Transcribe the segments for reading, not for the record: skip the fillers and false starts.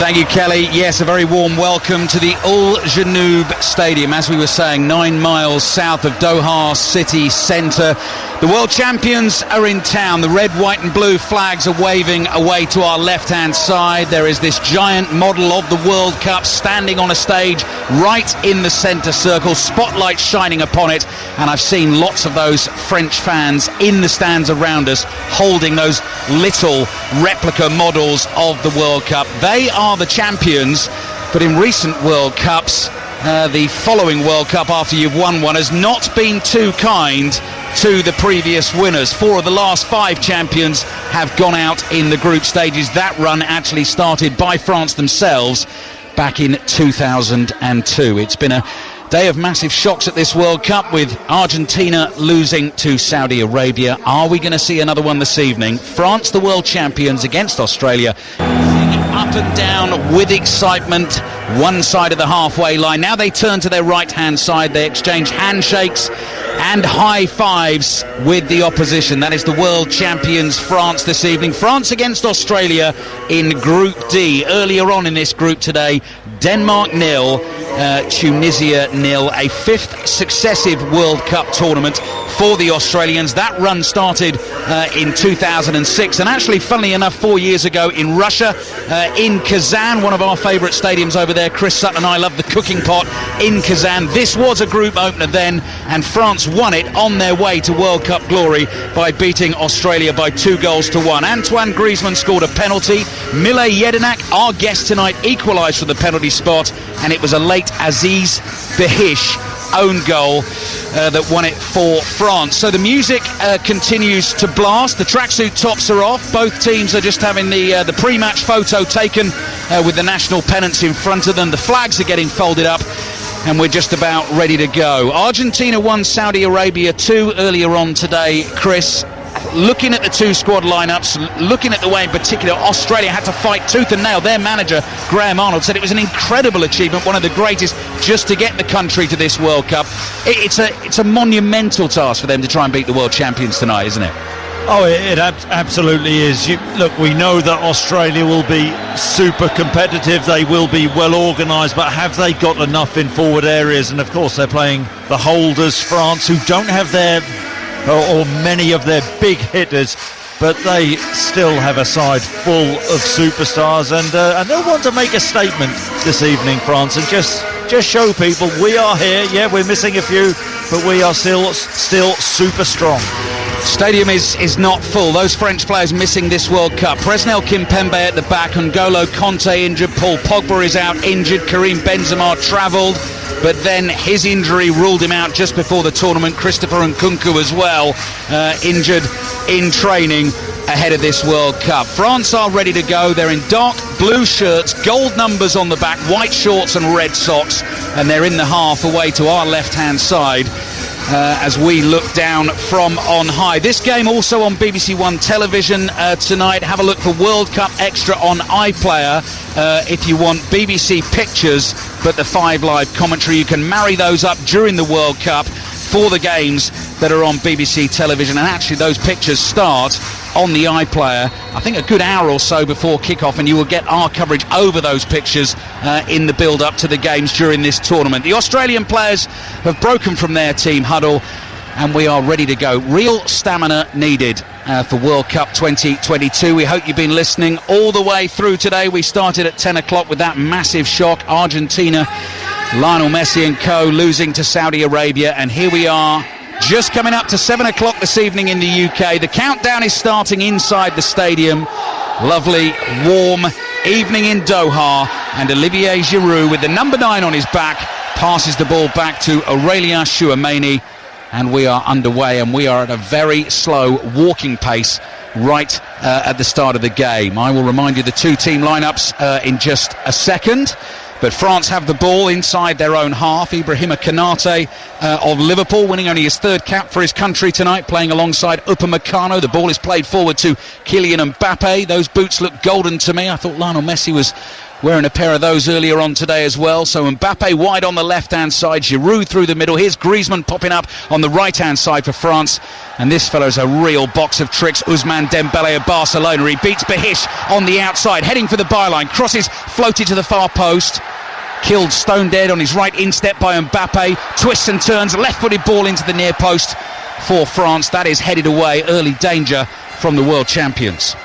Thank you, Kelly. Yes, a very warm welcome to the Al Janoub Stadium. As we were saying, 9 miles south of Doha city centre. The world champions are in town. The red, white and blue flags are waving away to our left-hand side. There is this giant model of the World Cup standing on a stage right in the centre circle, spotlight shining upon it. And I've seen lots of those French fans in the stands around us holding those little replica models of the World Cup. They are the champions, but in recent World Cups, the following World Cup after you've won one has not been too kind to the previous winners. 4 of the last 5 champions have gone out in the group stages. That run actually started by France themselves back in 2002. It's been a day of massive shocks at this World Cup, with Argentina losing to Saudi Arabia. Are we going to see another one this evening? France, the world champions, against Australia. Up and down with excitement, one side of the halfway line. Now they turn to their right-hand side. They exchange handshakes and high fives with the opposition. That is the world champions France this evening. France against Australia in Group D. Earlier on in this group today, Denmark 0, Tunisia 0. A 5th successive World Cup tournament for the Australians. That run started in 2006, and actually, funnily enough, 4 years ago in Russia, in Kazan, one of our favourite stadiums over there. Chris Sutton and I love the cooking pot in Kazan. This was a group opener then, and France won it on their way to World Cup glory by beating Australia by 2-1. Antoine Griezmann scored a penalty. Mile Jedinak, our guest tonight, equalised for the penalty spot, and it was a late Aziz Behish own goal that won it for France. So the music continues to blast. The tracksuit tops are off. Both teams are just having the pre-match photo taken with the national pennants in front of them. The flags are getting folded up, and we're just about ready to go. Argentina won Saudi Arabia 2 earlier on today, Chris. Looking at the 2 squad lineups, looking at the way in particular Australia had to fight tooth and nail. Their manager, Graham Arnold, said it was an incredible achievement, one of the greatest, just to get the country to this World Cup. It's a monumental task for them to try and beat the world champions tonight, isn't it? Oh, it absolutely is. Look, we know that Australia will be super competitive. They will be well organised, but have they got enough in forward areas? And of course, they're playing the holders, France, who don't have their or many of their big hitters, but they still have a side full of superstars, and they'll want to make a statement this evening, France, and just show people we are here. Yeah, we're missing a few, but we are still super strong. Stadium is not full. Those French players missing this World Cup. Presnel Kimpembe at the back, N'Golo Kanté injured, Paul Pogba is out injured, Karim Benzema travelled, but then his injury ruled him out just before the tournament. Christopher Nkunku as well, injured in training ahead of this World Cup. France are ready to go. They're in dark blue shirts, gold numbers on the back, white shorts and red socks, and they're in the half away to our left-hand side. As we look down from on high. This game also on BBC One television tonight. Have a look for World Cup Extra on iPlayer if you want BBC pictures, but the 5 live commentary, you can marry those up during the World Cup for the games that are on BBC television. And actually those pictures start on the iPlayer, I think a good hour or so before kick-off, and you will get our coverage over those pictures in the build-up to the games during this tournament. The Australian players have broken from their team huddle, and we are ready to go. Real stamina needed for World Cup 2022. We hope you've been listening all the way through today. We started at 10 o'clock with that massive shock. Argentina, Lionel Messi and co losing to Saudi Arabia, and here we are just coming up to 7 o'clock this evening in the UK. The countdown is starting inside the stadium. Lovely, warm evening in Doha, and Olivier Giroud with the number 9 on his back passes the ball back to Aurelien Tchouameni, and we are underway, and we are at a very slow walking pace right at the start of the game. I will remind you the 2 team lineups in just a second. But France have the ball inside their own half. Ibrahima Konate of Liverpool, winning only his 3rd cap for his country tonight, playing alongside Upamecano. The ball is played forward to Kylian Mbappe. Those boots look golden to me. I thought Lionel Messi was wearing a pair of those earlier on today as well. So Mbappe wide on the left-hand side, Giroud through the middle. Here's Griezmann popping up on the right-hand side for France. And this fellow's a real box of tricks. Ousmane Dembele of Barcelona. He beats Behish on the outside, heading for the byline. Crosses floated to the far post. Killed stone dead on his right instep by Mbappe. Twists and turns, left-footed ball into the near post for France. That is headed away. Early danger from the world champions.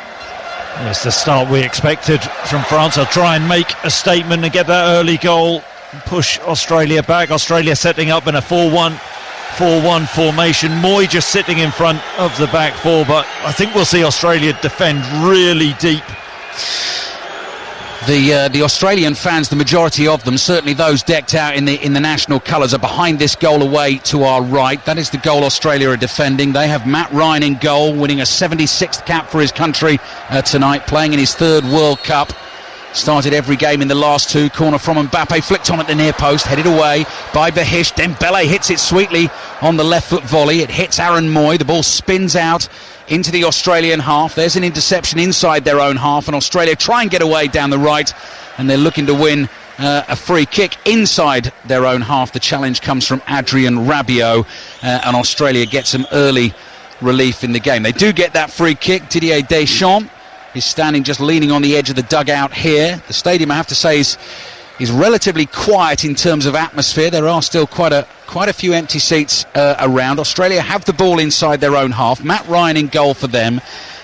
It's the start we expected from France. They'll try and make a statement and get that early goal and push Australia back. Australia setting up in a 4-1 formation. Moy just sitting in front of the back four, but I think we'll see Australia defend really deep. The Australian fans, the majority of them, certainly those decked out in the national colours, are behind this goal away to our right. That is the goal Australia are defending. They have Matt Ryan in goal, winning a 76th cap for his country tonight, playing in his third World Cup. Started every game in the last two. Corner from Mbappe, flicked on at the near post, headed away by Behish. Dembele hits it sweetly on the left foot volley. It hits Aaron Moy. The ball spins out into the Australian half. There's an interception inside their own half, and Australia try and get away down the right, and they're looking to win a free kick inside their own half. The challenge comes from Adrien Rabiot, and Australia gets some early relief in the game. They do get that free kick. Didier Deschamps is standing just leaning on the edge of the dugout here. The stadium, I have to say, is relatively quiet in terms of atmosphere. There are still quite a few empty seats around. Australia have the ball inside their own half. Matt Ryan in goal for them.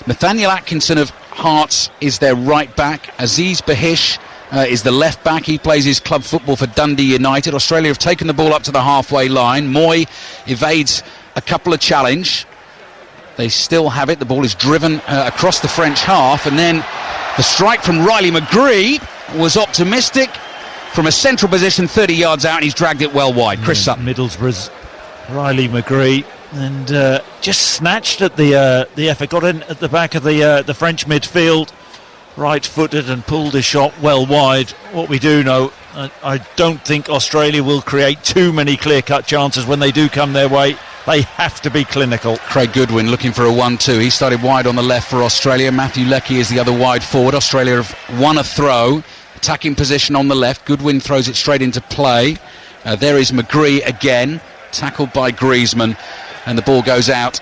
Nathaniel Atkinson of Hearts is their right back. Aziz Behish is the left back. He plays his club football for Dundee United. Australia have taken the ball up to the halfway line. Moy evades a couple of challenge. They still have it. The ball is driven across the French half, and then the strike from Riley McGree was optimistic from a central position 30 yards out, and he's dragged it well wide. Chris Sutton. Middlesbrough's Riley McGree, and just snatched at the effort, got in at the back of the French midfield, right-footed, and pulled his shot well wide. What we do know, I don't think Australia will create too many clear-cut chances when they do come their way. They have to be clinical. Craig Goodwin looking for a 1-2. He started wide on the left for Australia. Matthew Leckie is the other wide forward. Australia have won a throw. Attacking position on the left. Goodwin throws it straight into play. There is McGree again, tackled by Griezmann, and the ball goes out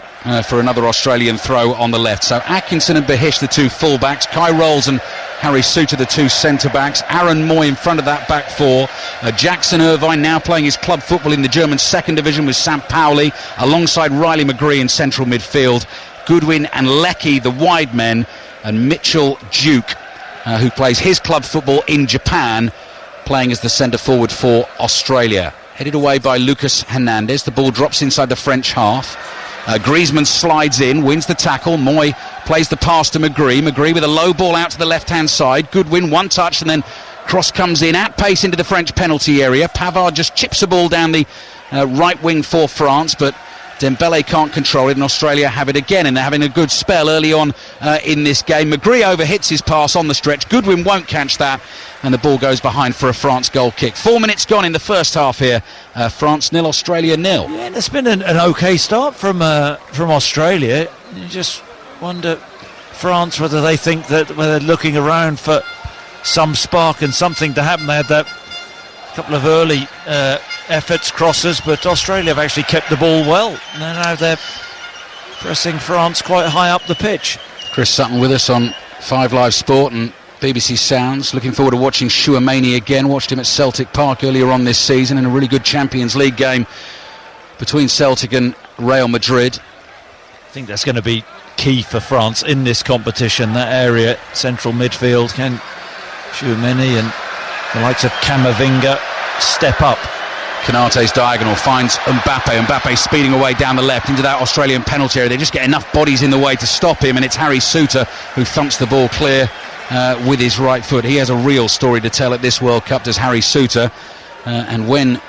for another Australian throw on the left. So Atkinson and Behish, the two full-backs. Kai Rolls and Harry Souttar, the two centre-backs. Aaron Moy in front of that back four. Jackson Irvine now playing his club football in the German second division with St. Pauli, alongside Riley McGree in central midfield. Goodwin and Leckie, the wide men, and Mitchell Duke, who plays his club football in Japan, playing as the centre-forward for Australia. Headed away by Lucas Hernandez. The ball drops inside the French half. Griezmann slides in, wins the tackle. Moy plays the pass to McGree. McGree with a low ball out to the left-hand side. Goodwin, one touch, and then cross comes in at pace into the French penalty area. Pavard just chips a ball down the right wing for France, but Dembele can't control it, and Australia have it again, and they're having a good spell early on in this game. McGree overhits his pass on the stretch. Goodwin won't catch that, and the ball goes behind for a France goal kick. 4 minutes gone in the first half here. France 0, Australia 0. Yeah, it's been an okay start from Australia. You just wonder, France, whether they think that they're looking around for some spark and something to happen. They had that couple of early efforts, crosses, but Australia have actually kept the ball well. Now they're pressing France quite high up the pitch. Chris Sutton with us on 5 Live Sport and BBC Sounds. Looking forward to watching Chouameni again. Watched him at Celtic Park earlier on this season in a really good Champions League game between Celtic and Real Madrid. I think that's going to be key for France in this competition, that area, central midfield. Can Chouameni and the likes of Camavinga step up? Konate's diagonal finds Mbappe speeding away down the left into that Australian penalty area. They just get enough bodies in the way to stop him, and it's Harry Souttar who thumps the ball clear with his right foot. He has a real story to tell at this World Cup, does Harry Souttar, and when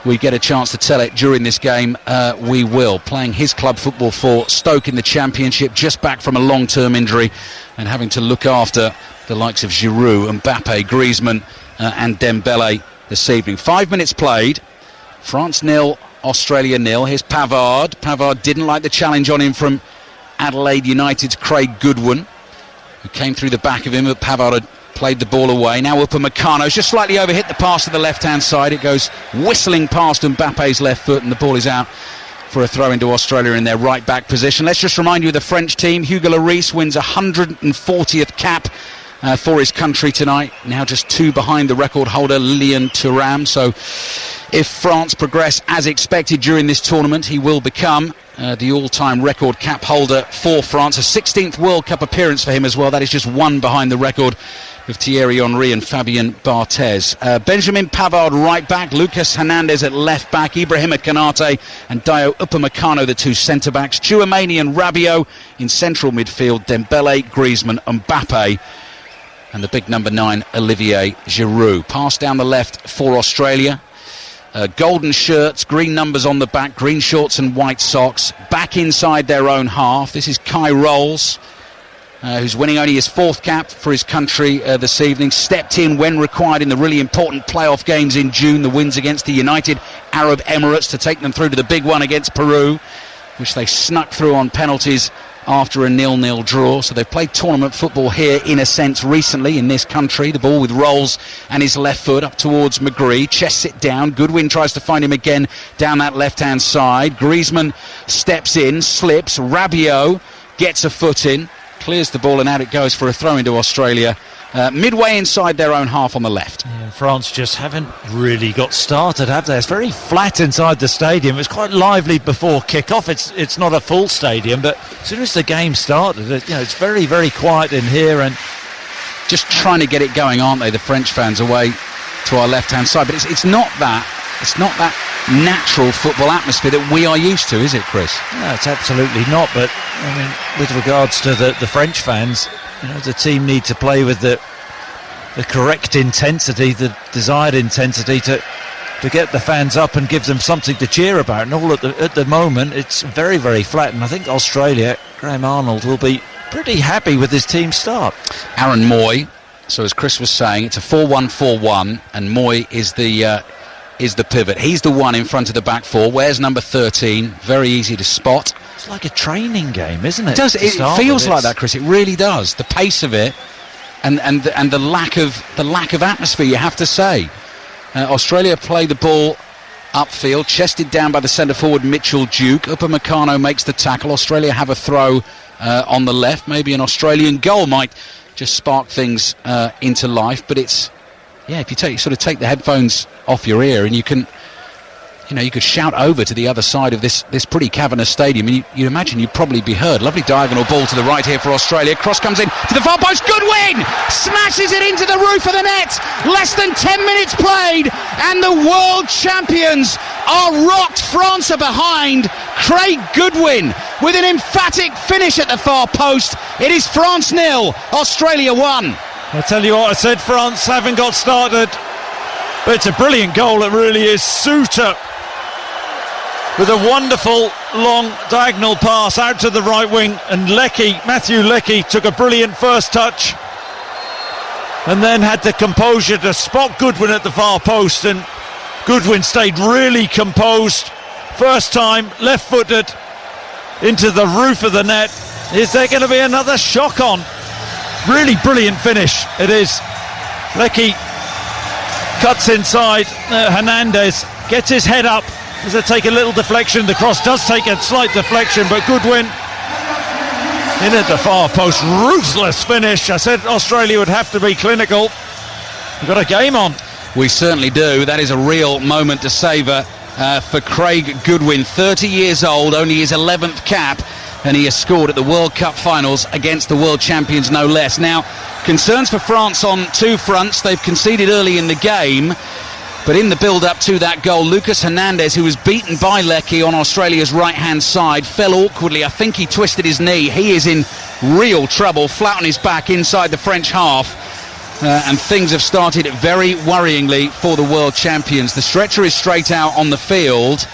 we get a chance to tell it during this game, we will. Playing his club football for Stoke in the Championship, just back from a long-term injury and having to look after the likes of Giroud, Mbappe, Griezmann and Dembele this evening. 5 minutes played. France 0, Australia 0. Here's Pavard. Pavard didn't like the challenge on him from Adelaide United's Craig Goodwin, who came through the back of him, but Pavard had played the ball away. Now Upamecano's just slightly overhit the pass to the left-hand side. It goes whistling past Mbappe's left foot, and the ball is out for a throw into Australia in their right-back position. Let's just remind you of the French team. Hugo Lloris wins 140th cap for his country tonight. Now just 2 behind the record holder, Lilian Thuram. So if France progress as expected during this tournament, he will become the all-time record cap holder for France. A 16th World Cup appearance for him as well. That is just 1 behind the record of Thierry Henry and Fabien Barthez. Benjamin Pavard right back, Lucas Hernandez at left back, Ibrahima Konate and Dio Upamecano the 2 centre backs, Tchouameni and Rabiot in central midfield, Dembele, Griezmann and Mbappe, and the big number 9 Olivier Giroud. Pass down the left for Australia. Golden shirts, green numbers on the back, green shorts and white socks, back inside their own half. This is Kai Rolls, who's winning only his 4th cap for his country this evening. Stepped in when required in the really important playoff games in June, the wins against the United Arab Emirates to take them through to the big one against Peru, which they snuck through on penalties after a 0-0 draw. So they've played tournament football here in a sense recently in this country. The ball with Rolls and his left foot up towards McGree, chests it down, Goodwin tries to find him again down that left hand side. Griezmann steps in, slips, Rabiot gets a foot in, clears the ball, and out it goes for a throw into Australia, midway inside their own half on the left. Yeah, France just haven't really got started, have they? It's very flat inside the stadium. It's quite lively before kick-off. It's not a full stadium, but as soon as the game started, it's very, very quiet in here, and just trying to get it going, aren't they, the French fans away to our left-hand side? But it's not that natural football atmosphere that we are used to, is it, Chris? No, it's absolutely not. But I mean, with regards to the French fans, the team need to play with the correct intensity, the desired intensity to get the fans up and give them something to cheer about. And all at the moment, it's very, very flat. And I think Australia, Graham Arnold, will be pretty happy with his team start. Aaron Moy. So as Chris was saying, it's a 4-1-4-1, and Moy is the pivot. He's the one in front of the back four. Where's number 13? Very easy to spot. It's like a training game, isn't it? It does. It feels like that, Chris. It really does. The pace of it, and the lack of atmosphere, you have to say. Australia play the ball upfield, chested down by the centre forward Mitchell Duke. Upamecano makes the tackle. Australia have a throw on the left. Maybe an Australian goal might just spark things into life. But it's, if you take the headphones off your ear, and you could shout over to the other side of this pretty cavernous stadium, and you'd imagine you'd probably be heard. Lovely diagonal ball to the right here for Australia. Cross comes in to the far post. Goodwin smashes it into the roof of the net. Less than 10 minutes played, and the world champions are rocked. France are behind. Craig Goodwin with an emphatic finish at the far post. It is France 0, Australia 1. I tell you what, I said France haven't got started, but it's a brilliant goal. It really is. Suter with a wonderful long diagonal pass out to the right wing, and Matthew Leckie took a brilliant first touch and then had the composure to spot Goodwin at the far post, and Goodwin stayed really composed. First time, left-footed into the roof of the net. Is there going to be another shock on? Really brilliant finish it is. Leckie cuts inside, Hernandez gets his head up. Does it take a little deflection? The cross does take a slight deflection, but Goodwin in at the far post. Ruthless finish. I said Australia would have to be clinical. We've got a game on. We certainly do. That is a real moment to savour for Craig Goodwin. 30 years old, only his 11th cap, and he has scored at the World Cup finals against the world champions, no less. Now, concerns for France on two fronts. They've conceded early in the game, but in the build-up to that goal, Lucas Hernandez, who was beaten by Leckie on Australia's right-hand side, fell awkwardly. I think he twisted his knee. He is in real trouble, flat on his back inside the French half. And things have started very worryingly for the world champions. The stretcher is straight out on the field.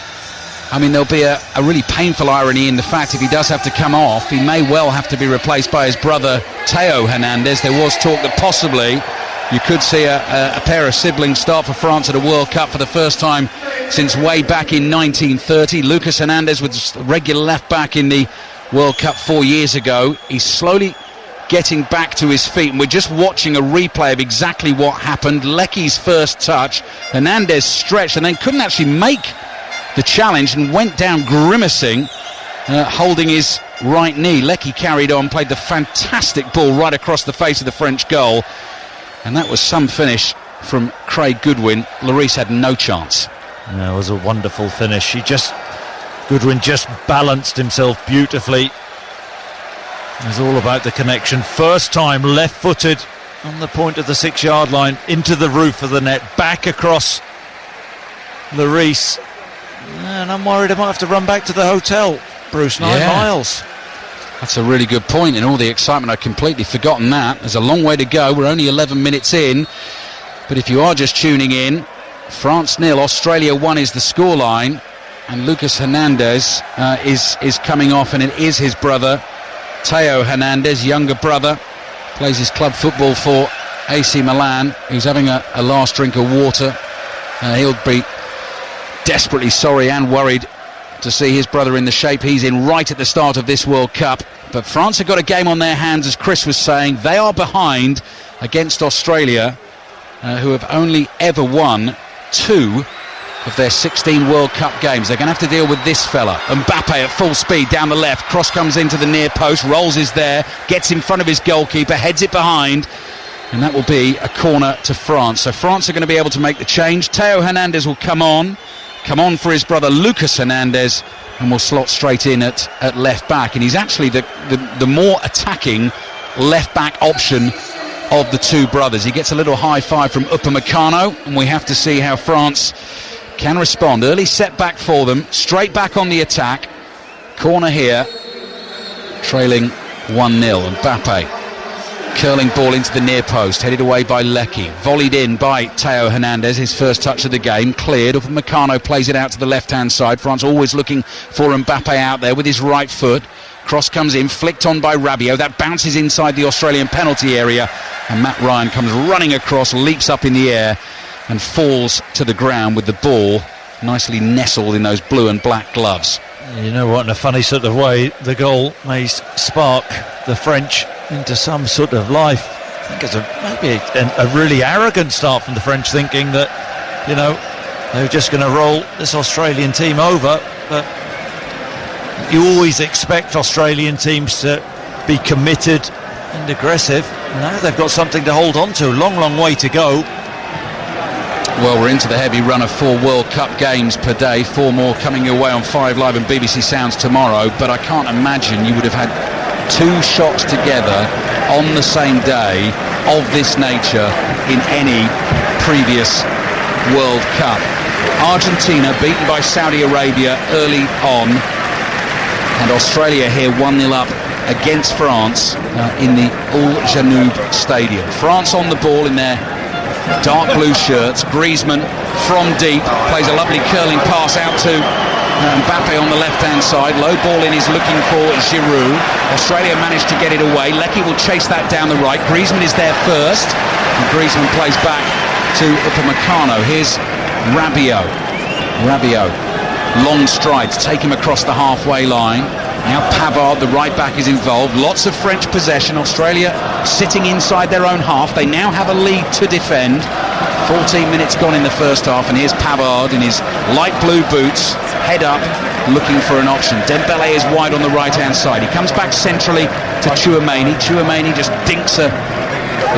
I mean, there'll be a really painful irony in the fact if he does have to come off, he may well have to be replaced by his brother Theo Hernandez. There was talk that possibly you could see a pair of siblings start for France at a World Cup for the first time since way back in 1930. Lucas Hernandez was regular left back in the World Cup 4 years ago. He's slowly getting back to his feet, and we're just watching a replay of exactly what happened. Lecky's first touch, Hernandez stretched and then couldn't actually make the challenge and went down grimacing, holding his right knee. Lecky carried on, played the fantastic ball right across the face of the French goal, and that was some finish from Craig Goodwin. Lloris had no chance. Yeah, it was a wonderful finish. Goodwin just balanced himself beautifully. It was all about the connection. First time left-footed on the point of the 6-yard line into the roof of the net, back across Lloris. And I'm worried I might have to run back to the hotel. Bruce, 9 miles. That's a really good point. In all the excitement, I'd completely forgotten that. There's a long way to go. We're only 11 minutes in. But if you are just tuning in, France 0, Australia 1 is the scoreline. And Lucas Hernandez is coming off, and it is his brother, Theo Hernandez, younger brother, plays his club football for AC Milan, who's having a last drink of water. He'll be desperately sorry and worried to see his brother in the shape he's in right at the start of this World Cup. But France have got a game on their hands, as Chris was saying. They are behind against Australia, who have only ever won 2 of their 16 World Cup games. They're going to have to deal with this fella. Mbappe at full speed down the left. Cross comes into the near post. Rolls is there. Gets in front of his goalkeeper. Heads it behind. And that will be a corner to France. So France are going to be able to make the change. Theo Hernandez will come on for his brother Lucas Hernandez, and will slot straight in at left back. And he's actually the more attacking left back option of the two brothers. He gets a little high five from Upamecano, and we have to see how France can respond. Early setback for them, straight back on the attack. Corner here, trailing 1-0. Mbappe curling ball into the near post, headed away by Lecky, volleyed in by Theo Hernandez, his first touch of the game, cleared. Upamecano plays it out to the left hand side. France always looking for Mbappe out there with his right foot. Cross comes in, flicked on by Rabiot. That bounces inside the Australian penalty area, and Matt Ryan comes running across, leaps up in the air and falls to the ground with the ball nicely nestled in those blue and black gloves. You know what, in a funny sort of way, the goal may spark the French into some sort of life. I think it's maybe a really arrogant start from the French, thinking that, you know, they're just going to roll this Australian team over. But you always expect Australian teams to be committed and aggressive. Now they've got something to hold on to. Long way to go. Well, we're into the heavy run of 4 World Cup games per day. 4 more coming your way on 5 Live and BBC Sounds tomorrow. But I can't imagine you would have had 2 shots together on the same day of this nature in any previous World Cup. Argentina beaten by Saudi Arabia early on, and Australia here 1-0 up against France in the Al Janoub Stadium. France on the ball in their dark blue shirts. Griezmann from deep plays a lovely curling pass out to Mbappe on the left hand side. Low ball in, is looking for Giroud. Australia managed to get it away. Lecky will chase that down the right. Griezmann is there first, and Griezmann plays back to Upamecano. Here's Rabiot, long strides, take him across the halfway line. Now Pavard, the right back, is involved. Lots of French possession. Australia sitting inside their own half. They now have a lead to defend. 14 minutes gone in the first half, and here's Pavard in his light blue boots, head up, looking for an option. Dembele is wide on the right hand side. He comes back centrally to Tchouaméni. Tchouaméni just dinks a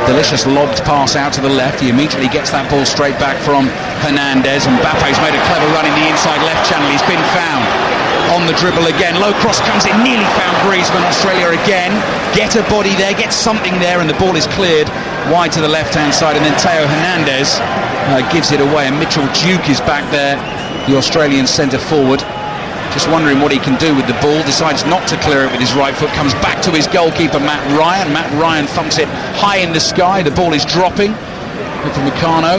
delicious lobbed pass out to the left. He immediately gets that ball straight back from Hernandez. Mbappe's made a clever run in the inside left channel. He's been found on the dribble again. Low cross comes in, nearly found Griezmann. Australia again get a body there, get something there, and the ball is cleared wide to the left hand side, and then Theo Hernandez gives it away, and Mitchell Duke is back there, the Australian centre forward, just wondering what he can do with the ball. Decides not to clear it with his right foot, comes back to his goalkeeper Matt Ryan thumps it high in the sky. The ball is dropping. Upamecano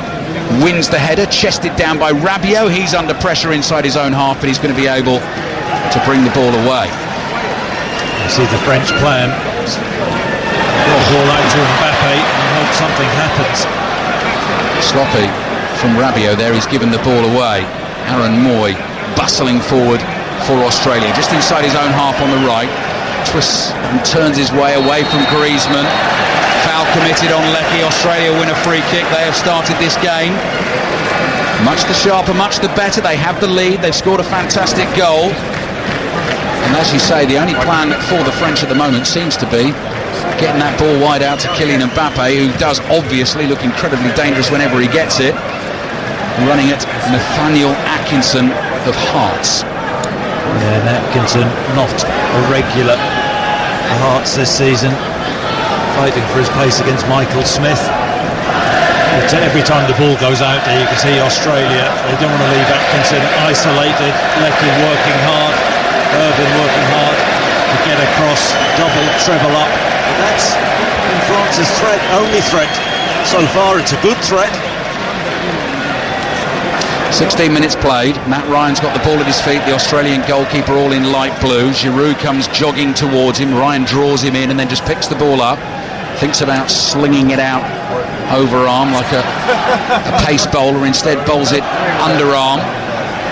wins the header, chested down by Rabiot. He's under pressure inside his own half, but he's going to be able to bring the ball away. You see the French plan. Ball out to Mbappe and hope something happens. Sloppy from Rabiot there. He's given the ball away. Aaron Moy bustling forward for Australia, just inside his own half on the right. twists and turns his way away from Griezmann. Foul committed on Leckie. Australia win a free kick. They have started this game much the sharper, much the better. They have the lead. They've scored a fantastic goal. And as you say, the only plan for the French at the moment seems to be getting that ball wide out to Kylian Mbappe, who does obviously look incredibly dangerous whenever he gets it. Running at Nathaniel Atkinson of Hearts. Yeah, and Atkinson not a regular for Hearts this season, fighting for his place against Michael Smith. But every time the ball goes out there, you can see Australia, they don't want to leave Atkinson isolated. Leckie working hard, Irvin working hard to get across, double, treble up. But that's been France's threat, only threat so far. It's a good threat. 16 minutes played. Matt Ryan's got the ball at his feet. The Australian goalkeeper all in light blue. Giroud comes jogging towards him. Ryan draws him in and then just picks the ball up. Thinks about slinging it out overarm like a pace bowler. Instead bowls it underarm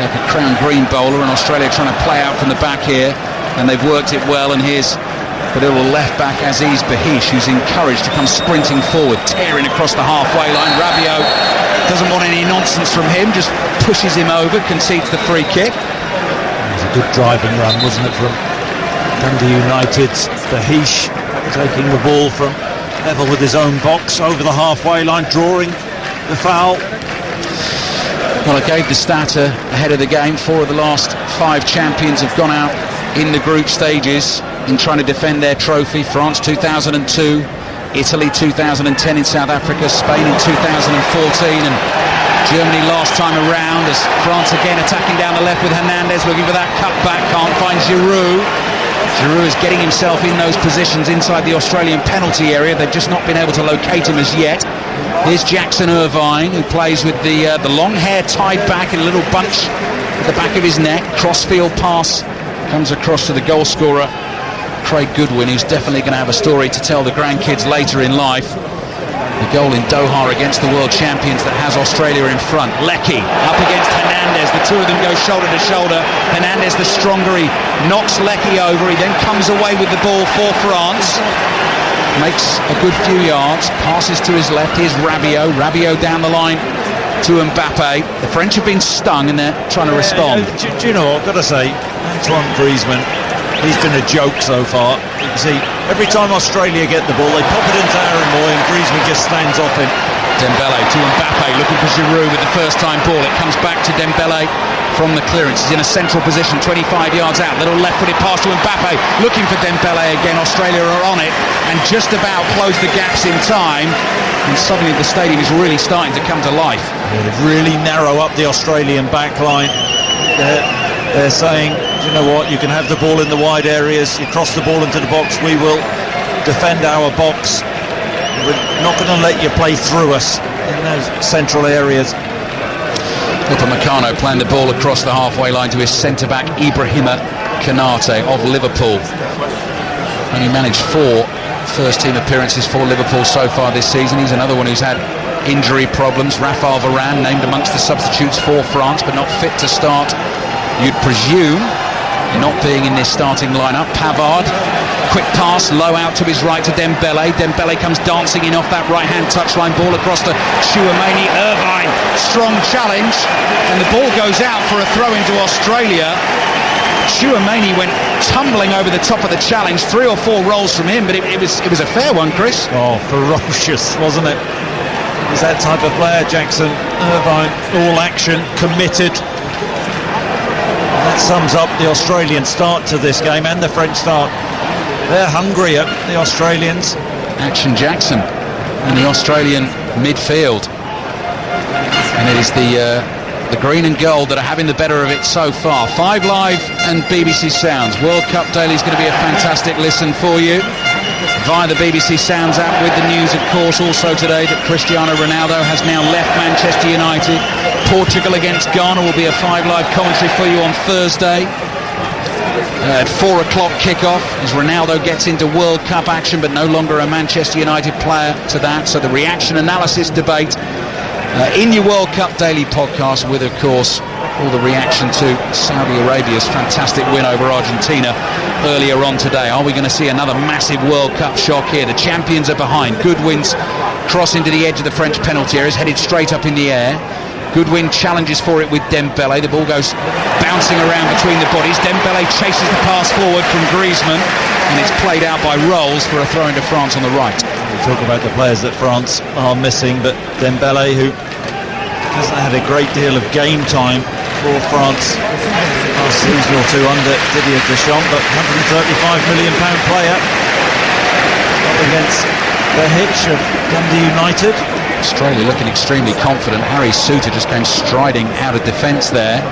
like a crown green bowler. And Australia trying to play out from the back here. And they've worked it well. And here's the little left back Aziz Bahish, who's encouraged to come sprinting forward, tearing across the halfway line. Rabiot doesn't want any nonsense from him, just pushes him over, concedes the free kick. It was a good driving run, wasn't it, from Dundee United's Bahish, taking the ball from level with his own box over the halfway line, drawing the foul. Well, I gave the stat ahead of the game. 4 of the last 5 champions have gone out in the group stages in trying to defend their trophy. France 2002, Italy 2010 in South Africa, Spain in 2014, and Germany last time around, as France again attacking down the left with Hernandez looking for that cutback, can't find Giroud. Giroud is getting himself in those positions inside the Australian penalty area. They've just not been able to locate him as yet. Here's Jackson Irvine, who plays with the long hair tied back in a little bunch at the back of his neck. Crossfield pass comes across to the goal scorer Craig Goodwin, who's definitely going to have a story to tell the grandkids later in life. The goal in Doha against the world champions that has Australia in front. Leckie up against Hernandez. The two of them go shoulder to shoulder. Hernandez, the stronger, he knocks Leckie over. He then comes away with the ball for France. Makes a good few yards. Passes to his left. Here's Rabiot. Rabiot down the line to Mbappe. The French have been stung and they're trying to respond. Do you know what I've got to say? Antoine Griezmann, he's been a joke so far. You can see every time Australia get the ball, they pop it into Aaron Moy and Griezmann just stands off him. Dembele to Mbappe, looking for Giroud with the first time ball. It comes back to Dembele from the clearance. He's in a central position, 25 yards out. Little left-footed pass to Mbappe, looking for Dembele again. Australia are on it and just about close the gaps in time. And suddenly the stadium is really starting to come to life. Yeah, they really narrow up the Australian back line. They're saying, you know what, you can have the ball in the wide areas, you cross the ball into the box, we will defend our box. We're not going to let you play through us in those central areas. Upamecano playing the ball across the halfway line to his centre-back Ibrahima Konate of Liverpool. Only managed 4 first-team appearances for Liverpool so far this season. He's another one who's had injury problems. Raphael Varane named amongst the substitutes for France, but not fit to start, you'd presume, not being in this starting lineup. Pavard, quick pass, low out to his right to Dembele. Dembele comes dancing in off that right-hand touchline, ball across to Chouameni. Irvine, strong challenge, and the ball goes out for a throw into Australia. Chouameni went tumbling over the top of the challenge. 3 or 4 rolls from him, but it was a fair one, Chris. Oh, ferocious, wasn't it? He's that type of player, Jackson Irvine. All action, committed. That sums up the Australian start to this game and the French start. They're hungrier, the Australians. Action Jackson in the Australian midfield. And it is the green and gold that are having the better of it so far. 5 Live and BBC Sounds. World Cup Daily is going to be a fantastic listen for you via the BBC Sounds app, with the news, of course, also today that Cristiano Ronaldo has now left Manchester United. Portugal against Ghana will be a 5 Live commentary for you on Thursday at 4 o'clock kickoff as Ronaldo gets into World Cup action, but no longer a Manchester United player to that. So the reaction, analysis, debate in your World Cup Daily podcast with, of course, all the reaction to Saudi Arabia's fantastic win over Argentina earlier on today. Are we going to see another massive World Cup shock here? The champions are behind. Goodwin's crossing to the edge of the French penalty area, is headed straight up in the air. Goodwin challenges for it with Dembele. The ball goes bouncing around between the bodies. Dembele chases the pass forward from Griezmann, and it's played out by Rolls for a throw into France on the right. We talk about the players that France are missing, but Dembele, who hasn't had a great deal of game time for France last season or two under Didier Deschamps, but £135 million player up against the hitch of Dundee United. Australia looking extremely confident. Harry Souttar just came striding out of defence there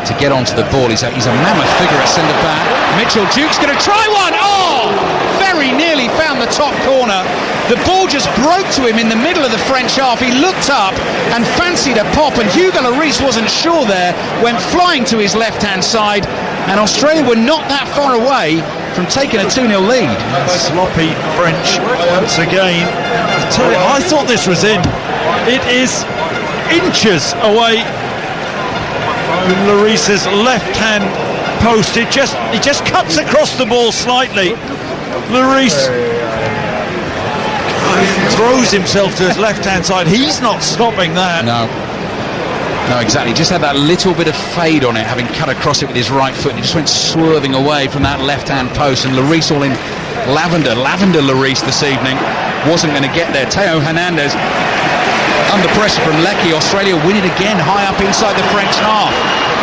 to get onto the ball. He's a mammoth figure at centre back. Mitchell Duke's going to try one. Oh, very nearly found the top corner. The ball just broke to him in the middle of the French half. He looked up and fancied a pop, and Hugo Lloris wasn't sure there, went flying to his left-hand side, and Australia were not that far away from taking a 2-0 lead. Sloppy French once again. I thought this was in. It is inches away from Lloris's left-hand post. He just cuts across the ball slightly. Lloris throws himself to his left-hand side. He's not stopping that. No, exactly. Just had that little bit of fade on it, having cut across it with his right foot. He just went swerving away from that left-hand post, and Lloris all in lavender Lloris this evening wasn't going to get there. Theo Hernandez under pressure from Leckie. Australia win it again high up inside the French half.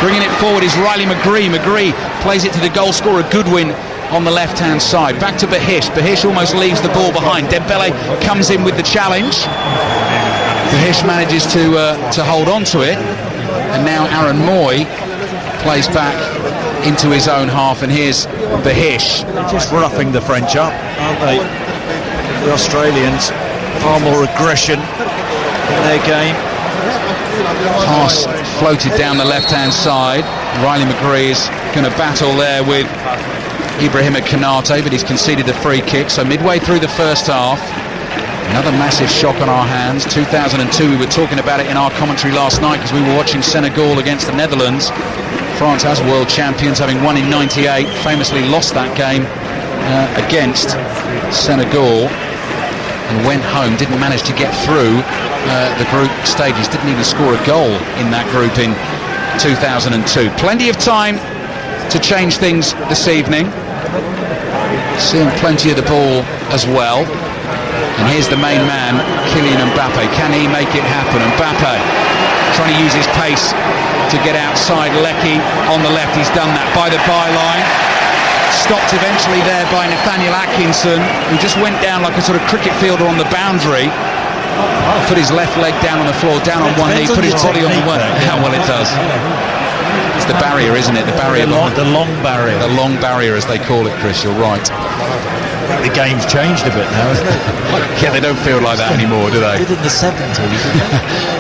Bringing it forward is Riley McGree. McGree plays it to the goal scorer Goodwin on the left-hand side. Back to Behish. Behish almost leaves the ball behind. Dembele comes in with the challenge. Behish manages to hold on to it, and now Aaron Moy plays back into his own half, and here's Behish. They're just roughing the French up, aren't they? The Australians, far more aggression in their game. Pass floated down the left-hand side. Riley McGree is going to battle there with Ibrahima Konate, but he's conceded a free kick. So midway through the first half, another massive shock on our hands. 2002, we were talking about it in our commentary last night because we were watching Senegal against the Netherlands. France, as world champions, having won in 98, famously lost that game against Senegal and went home, didn't manage to get through the group stages, didn't even score a goal in that group in 2002. Plenty of time to change things this evening. Seeing plenty of the ball as well. And here's the main man, Kylian Mbappe. Can he make it happen? Mbappe trying to use his pace to get outside Leckie on the left. He's done that by the byline. Stopped eventually there by Nathaniel Atkinson, who just went down like a sort of cricket fielder on the boundary. Put his left leg down on the floor, down on one knee, put his body on the one. How well it does. It's the barrier, isn't it? The barrier. The long barrier. The long barrier, as they call it, Chris. You're right. I think the game's changed a bit now, isn't it? Yeah, they don't feel like that anymore, do they? Did in the 70s.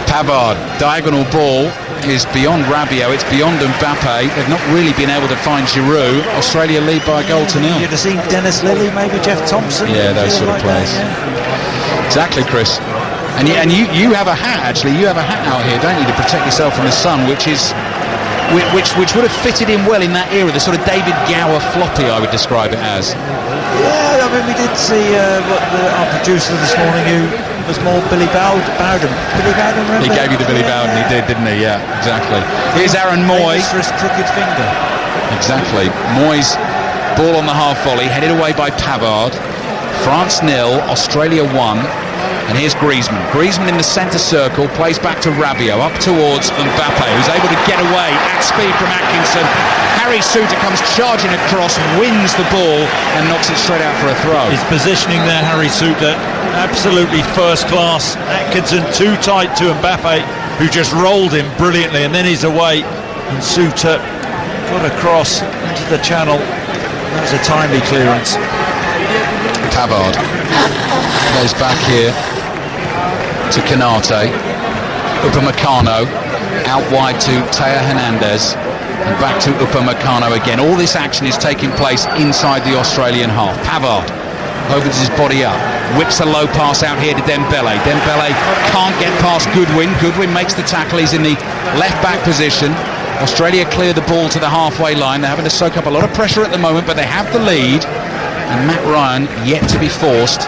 Pavard, diagonal ball is beyond Rabiot, it's beyond Mbappe. They've not really been able to find Giroud. Australia lead by a goal to nil. You'd have seen Dennis Lilly, maybe Jeff Thompson. Yeah, those sort of players. Exactly, Chris. And you have a hat, actually. You have a hat out here, don't you, to protect yourself from the sun, which would have fitted in well in that era, the sort of David Gower floppy, I would describe it as. Yeah, I mean, we did see our producer this morning, who was more Billy Bowden. Billy Bowden, remember? He gave you the Billy Bowden, he did, didn't he? Yeah, exactly. Here's Aaron Moy. For his crooked finger. Exactly. Moy's ball on the half volley, headed away by Pavard. France 0, Australia 1. And here's Griezmann. Griezmann in the centre circle, plays back to Rabiot, up towards Mbappe, who's able to get away at speed from Atkinson. Harry Souttar comes charging across, wins the ball and knocks it straight out for a throw. His positioning there, Harry Souttar, absolutely first class. Atkinson too tight to Mbappe, who just rolled him brilliantly, and then he's away, and Souttar got across into the channel. That was a timely clearance. Pavard goes back here to Konate. Upamecano out wide to Theo Hernandez, and back to Upamecano again. All this action is taking place inside the Australian half. Pavard opens his body up, whips a low pass out here to Dembele. Dembele can't get past Goodwin. Goodwin makes the tackle. He's in the left back position. Australia clear the ball to the halfway line. They're having to soak up a lot of pressure at the moment, but they have the lead. And Matt Ryan yet to be forced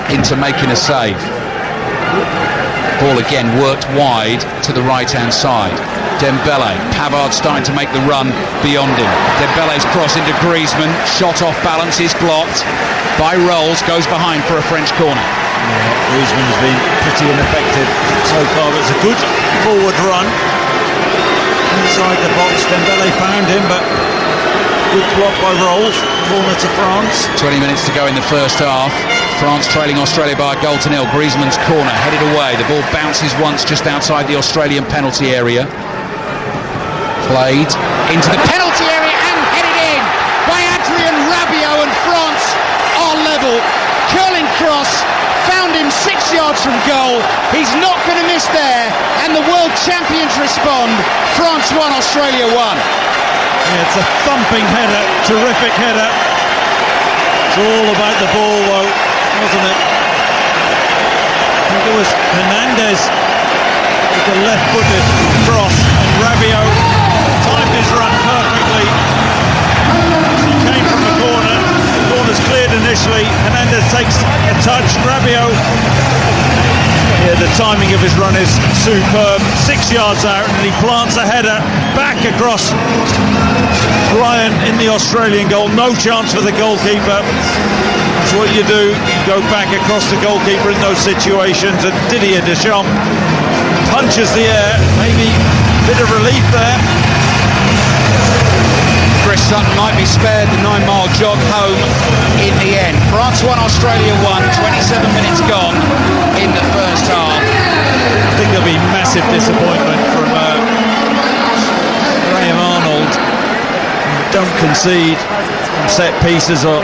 into making a save. Ball again worked wide to the right-hand side. Dembele, Pavard starting to make the run beyond him. Dembele's cross into Griezmann, shot off balance, is blocked by Rolls, goes behind for a French corner. Yeah, Griezmann has been pretty ineffective so far. It's a good forward run inside the box. Dembele found him, but good block by Rolls. Corner to France. 20 minutes to go in the first half. France trailing Australia by a goal to nil. Griezmann's corner headed away. The ball bounces once just outside the Australian penalty area. Played into the penalty area and headed in by Adrien Rabiot, and France are level. Curling cross, found him 6 yards from goal. He's not going to miss there, and the world champions respond. France 1, Australia 1. Yeah, it's a thumping header, terrific header. It's all about the ball though, wasn't it? I think it was Hernandez with the left-footed cross, and Rabiot timed his run perfectly. He came from the corner. The corner's cleared initially. Hernandez takes a touch. Rabiot. Yeah, the timing of his run is superb. 6 yards out, and he plants a header back across Ryan in the Australian goal. No chance for the goalkeeper. That's what you do. You go back across the goalkeeper in those situations, and Didier Deschamps punches the air. Maybe a bit of relief there. Chris Sutton might be spared the 9-mile jog home in the end. France 1, Australia 1, 27 minutes gone in the first half. I think there'll be massive disappointment from Graham Arnold. Don't concede from set pieces or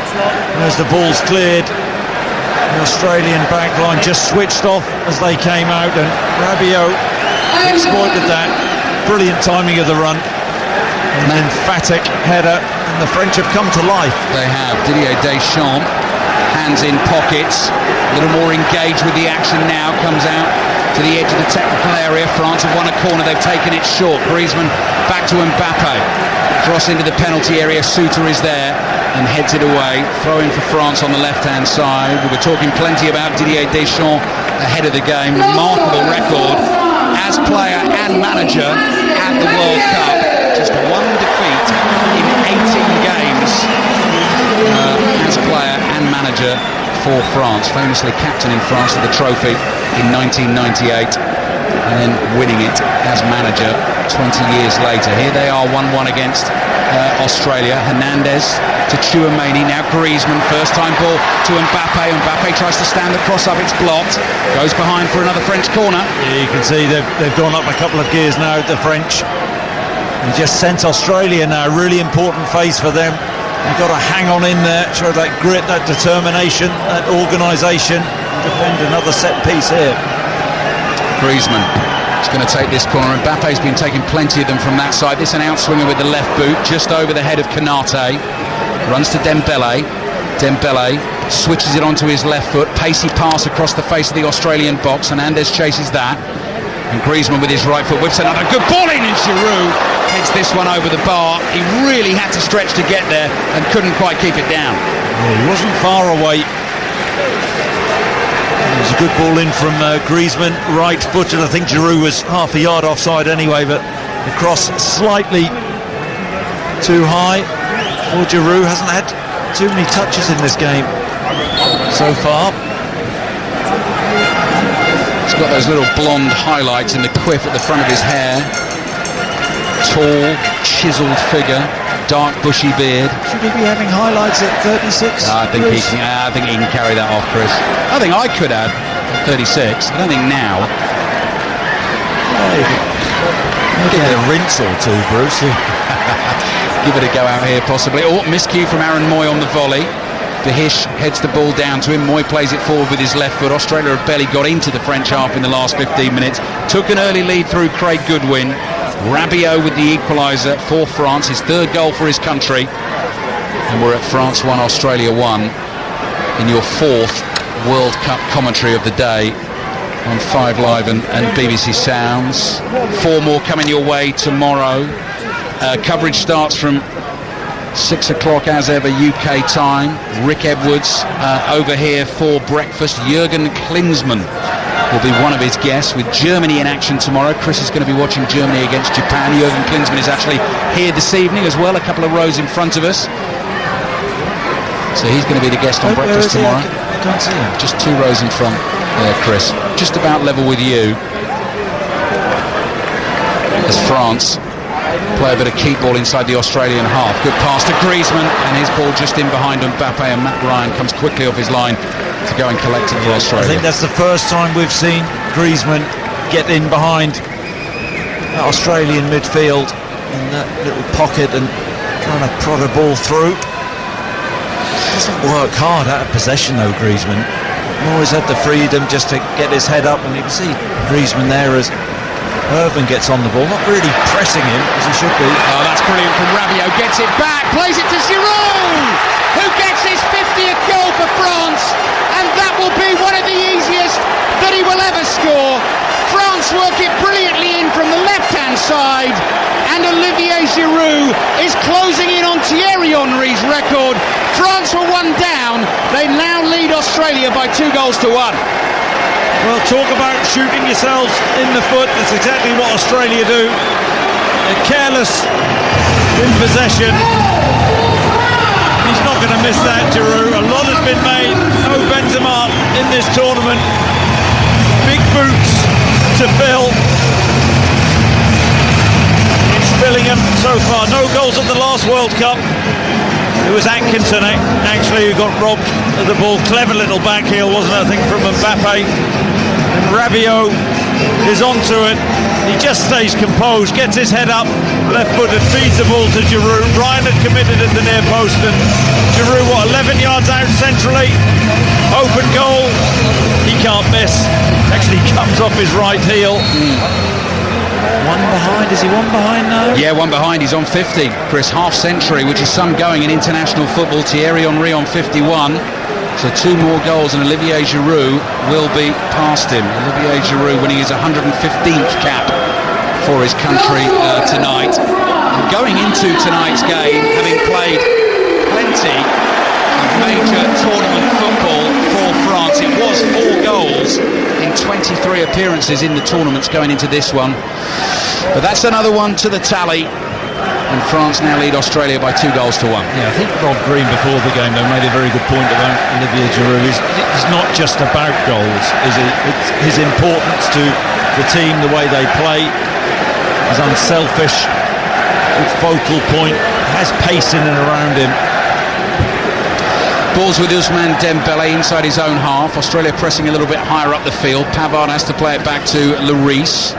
as the ball's cleared. The Australian back line just switched off as they came out, and Rabiot exploited that. Brilliant timing of the run. An emphatic header, and the French have come to life. They have. Didier Deschamps, hands in pockets, a little more engaged with the action now, comes out to the edge of the technical area. France have won a corner, they've taken it short. Griezmann back to Mbappe, cross into the penalty area, Souter is there and heads it away. Throw in for France on the left-hand side. We were talking plenty about Didier Deschamps ahead of the game. Remarkable record as player and manager at the World Cup. Just one defeat in 18 games as player and manager for France. Famously captaining France to the trophy in 1998 and then winning it as manager 20 years later. Here they are 1-1 against Australia. Hernandez to Tchouameni, now Griezmann, first time ball to Mbappe. Mbappe tries to stand the cross up, it's blocked, goes behind for another French corner. Yeah, you can see they've gone up a couple of gears now, the French. They just sent Australia now, really important phase for them. They've got to hang on in there, show that grit, that determination, that organisation, defend another set piece here. Griezmann is going to take this corner. Mbappe's been taking plenty of them from that side. This an outswinger with the left boot, just over the head of Konate. Runs to Dembele. Dembele switches it onto his left foot. Pacey pass across the face of the Australian box. Hernandez chases that. And Griezmann with his right foot whips another good ball in, and Giroud heads this one over the bar. He really had to stretch to get there and couldn't quite keep it down. Yeah, he wasn't far away. It was a good ball in from Griezmann, right-footed. I think Giroud was half a yard offside anyway, but the cross slightly too high for Giroud. Hasn't had too many touches in this game so far. He's got those little blonde highlights in the quiff at the front of his hair. Tall, chiselled figure, dark bushy beard. Should he be having highlights at 36? I think he can carry that off, Chris. I think I could have 36. I don't think now. Maybe a rinse or two, Bruce. Give it a go out here, possibly. Oh, miscue from Aaron Moy on the volley. De Hish heads the ball down to him. Moy plays it forward with his left foot. Australia have barely got into the French half in the last 15 minutes. Took an early lead through Craig Goodwin. Rabiot with the equaliser for France, his third goal for his country. And we're at France 1, Australia 1 in your fourth World Cup commentary of the day on 5 Live and BBC Sounds. 4 more coming your way tomorrow. Coverage starts from 6 o'clock as ever UK time. Rick Edwards over here for breakfast. Jürgen Klinsmann will be one of his guests, with Germany in action tomorrow. Chris is going to be watching Germany against Japan. Jürgen Klinsmann is actually here this evening as well, a couple of rows in front of us. So he's going to be the guest on breakfast tomorrow. I can't see him. Just 2 rows in front there, Chris. Just about level with you. As France play a bit of keep ball inside the Australian half. Good pass to Griezmann, and his ball just in behind Mbappe, and Matt Ryan comes quickly off his line to go and collect it for Australia. I think that's the first time we've seen Griezmann get in behind that Australian midfield in that little pocket and trying to prod a ball through. Doesn't work hard out of possession though, Griezmann. Always had the freedom just to get his head up, and you can see Griezmann there as Irvin gets on the ball, not really pressing him as he should be. Oh, that's brilliant from Rabiot. Gets it back, plays it to Giroud, who gets his 50th goal for France, and that will be one of the easiest that he will ever score. France work it brilliantly in from the left-hand side, and Olivier Giroud is closing in on Thierry Henry's record. France were 1 down. They now lead Australia by 2-1. Well, talk about shooting yourselves in the foot. That's exactly what Australia do. They're careless in possession. He's not going to miss that, Giroud. A lot has been made. No Benzema in this tournament. Big boots to fill. It's filling them so far. No goals at the last World Cup. It was Atkinson actually who got robbed of the ball. Clever little backheel, wasn't it, I think, from Mbappe. And Rabiot is onto it. He just stays composed, gets his head up, left-footed, feeds the ball to Giroud. Ryan had committed at the near post, and Giroud, 11 yards out centrally. Open goal. He can't miss. Actually comes off his right heel. One behind, is he one behind now? Yeah, one behind, he's on 50. Chris, half century, which is some going in international football. Thierry Henry on 51. So 2 more goals and Olivier Giroud will be past him. Olivier Giroud winning his 115th cap for his country tonight. And going into tonight's game, having played plenty of major tournament football for France, it was 4 goals in 23 appearances in the tournaments going into this one. But that's another one to the tally, and France now lead Australia by 2-1. Yeah, I think Rob Green before the game though made a very good point about Olivier Giroud. It's not just about goals, is it? It's his importance to the team, the way they play. He's unselfish, good focal point, has pace in and around him. Balls with Ousmane Dembele inside his own half. Australia pressing a little bit higher up the field. Pavard has to play it back to Lloris.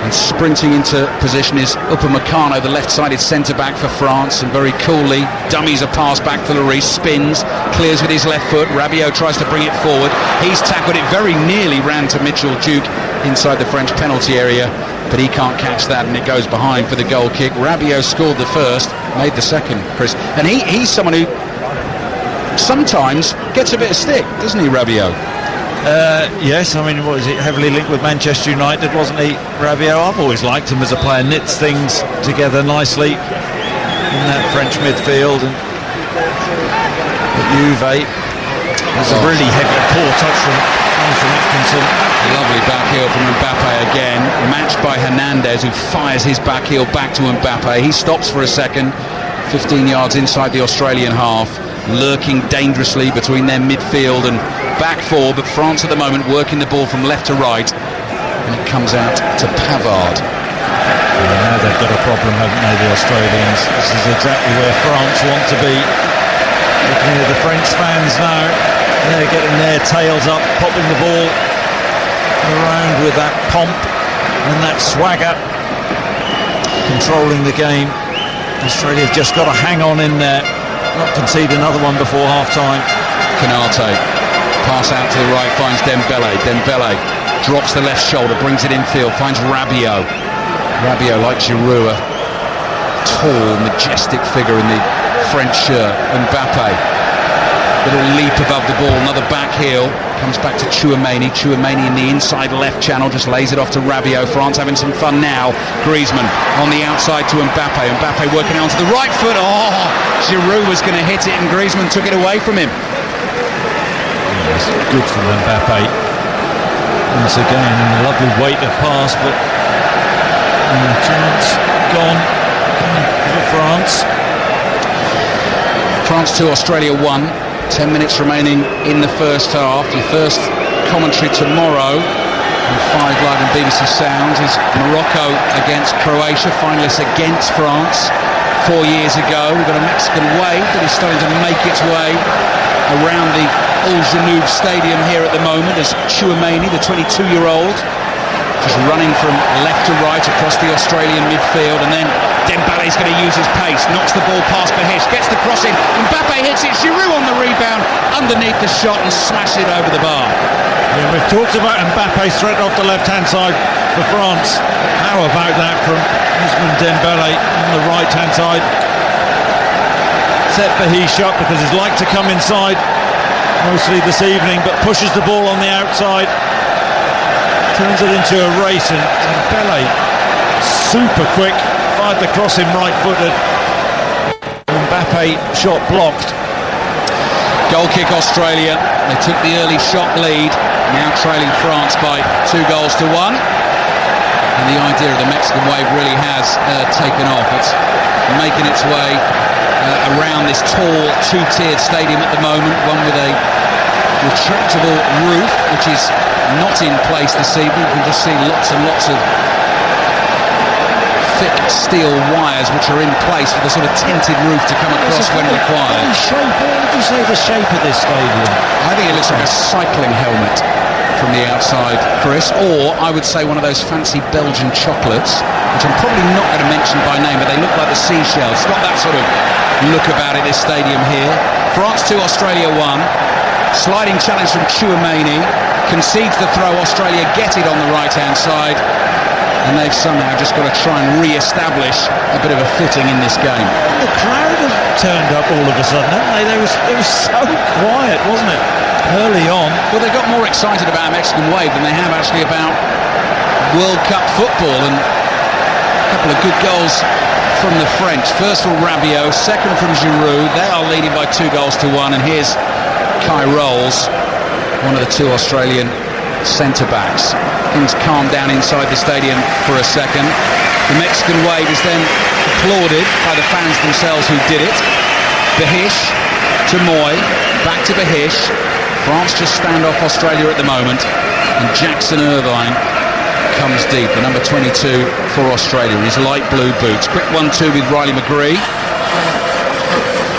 And sprinting into position is Upamecano, the left-sided centre-back for France, and very coolly dummies a pass back to Lloris, spins, clears with his left foot. Rabiot tries to bring it forward. He's tackled it, very nearly ran to Mitchell Duke inside the French penalty area, but he can't catch that, and it goes behind for the goal kick. Rabiot scored the first, made the second, Chris. And he's someone who sometimes gets a bit of stick, doesn't he, Rabiot? Yes, I mean, what is it? Heavily linked with Manchester United, wasn't he, Rabiot? I've always liked him as a player. Knits things together nicely in that French midfield. And Juve, there's a really heavy, poor touch from Atkinson. Lovely back heel from Mbappe again, matched by Hernandez, who fires his back heel back to Mbappe. He stops for a second, 15 yards inside the Australian half, lurking dangerously between their midfield and back four, but France at the moment working the ball from left to right, and it comes out to Pavard. Yeah, they've got a problem, haven't they, the Australians? This is exactly where France want to be. Looking at the French fans now, they're getting their tails up, popping the ball around with that pomp and that swagger, controlling the game. Australia have just got to hang on in there, not concede another one before half-time. Konate, pass out to the right, finds Dembele. Dembele drops the left shoulder, brings it infield, finds Rabiot. Rabiot, like Giroud, a tall, majestic figure in the French shirt. Mbappe Little leap above the ball, another back heel. Comes back to Chouameni. Chouameni in the inside left channel, just lays it off to Rabiot. France having some fun now. Griezmann on the outside to Mbappe. Mbappe working onto the right foot. Oh, Giroud was going to hit it and Griezmann took it away from him. Yes, good from Mbappe. Once again, a lovely weight of pass, but chance gone for France. France 2, Australia 1. 10 minutes remaining in the first half. Your first commentary tomorrow on 5 Live and BBC Sounds is Morocco against Croatia, finalists against France 4 years ago. We've got a Mexican wave that is starting to make its way around the Al Janoub Stadium here at the moment as Chouameni, the 22-year-old, just running from left to right across the Australian midfield, and then Dembele's going to use his pace, knocks the ball past Behish, gets the cross in, Mbappe hits it, Giroud on the rebound, underneath the shot and smash it over the bar. Yeah, we've talked about Mbappe's threat off the left-hand side for France. How about that from Ousmane Dembele on the right-hand side? Set Behish up because he's like to come inside mostly this evening, but pushes the ball on the outside. Turns it into a race, and Dembele, super quick, fired the cross in right-footed. Mbappe shot blocked. Goal kick Australia. They took the early shot lead, now trailing France by 2-1. And the idea of the Mexican wave really has taken off. It's making its way around this tall 2-tiered stadium at the moment, one with a retractable roof, which is not in place this evening. You can just see lots and lots of thick steel wires which are in place for the sort of tinted roof to come across when required. What would you say the shape of this stadium? I think it looks like a cycling helmet from the outside, Chris, or I would say one of those fancy Belgian chocolates, which I'm probably not going to mention by name, but they look like the seashells. It's got that sort of look about it, this stadium here. France 2, Australia 1. Sliding challenge from Chouameni, concedes the throw, Australia get it on the right-hand side, and they've somehow just got to try and re-establish a bit of a footing in this game. The crowd have turned up all of a sudden, haven't they? It was so quiet, wasn't it, early on? Well, they got more excited about Mexican wave than they have actually about World Cup football, and a couple of good goals from the French. First from Rabiot, second from Giroud. They are leading by 2-1, and here's Kai Rolls, one of the 2 Australian centre-backs. Things calmed down inside the stadium for a second. The Mexican wave is then applauded by the fans themselves who did it. Behish to Moy, back to Behish. France just stand off Australia at the moment, and Jackson Irvine comes deep, the number 22 for Australia in his light blue boots. Quick 1-2 with Riley McGree.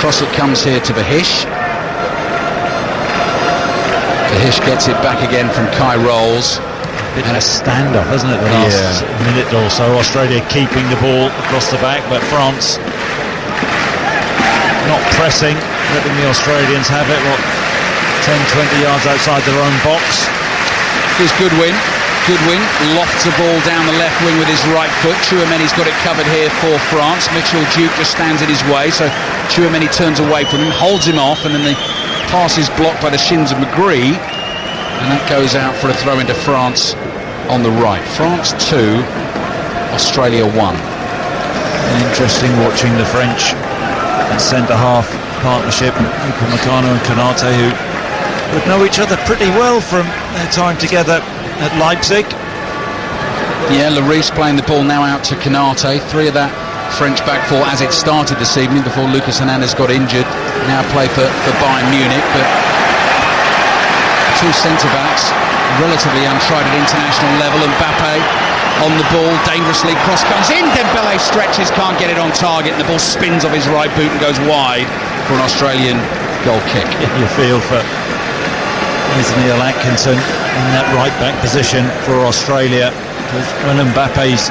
Cross it comes here to Behish. Behish gets it back again from Kai Rolls. And a stand-up, isn't it, the last minute or so? Australia keeping the ball across the back, but France not pressing, letting the Australians have it, 10-20 yards outside their own box. Here's Goodwin. Goodwin lofts the ball down the left wing with his right foot. Chouameni's got it covered here for France. Mitchell Duke just stands in his way, so Chouameni turns away from him, holds him off, and then the pass is blocked by the shins of McGree, and that goes out for a throw into France on the right. France 2, Australia 1. Interesting watching the French centre-half partnership, Upamecano and Konate, who would know each other pretty well from their time together at Leipzig. Yeah, Lloris playing the ball now out to Konate. 3 of that French back four as it started this evening before Lucas Hernandez got injured. Now play for Bayern Munich, but 2 centre-backs, relatively untried at international level. Mbappe on the ball, dangerously, cross comes in, Dembele stretches, can't get it on target, and the ball spins off his right boot and goes wide for an Australian goal kick. You feel for Neil Atkinson in that right-back position for Australia, because when Mbappe's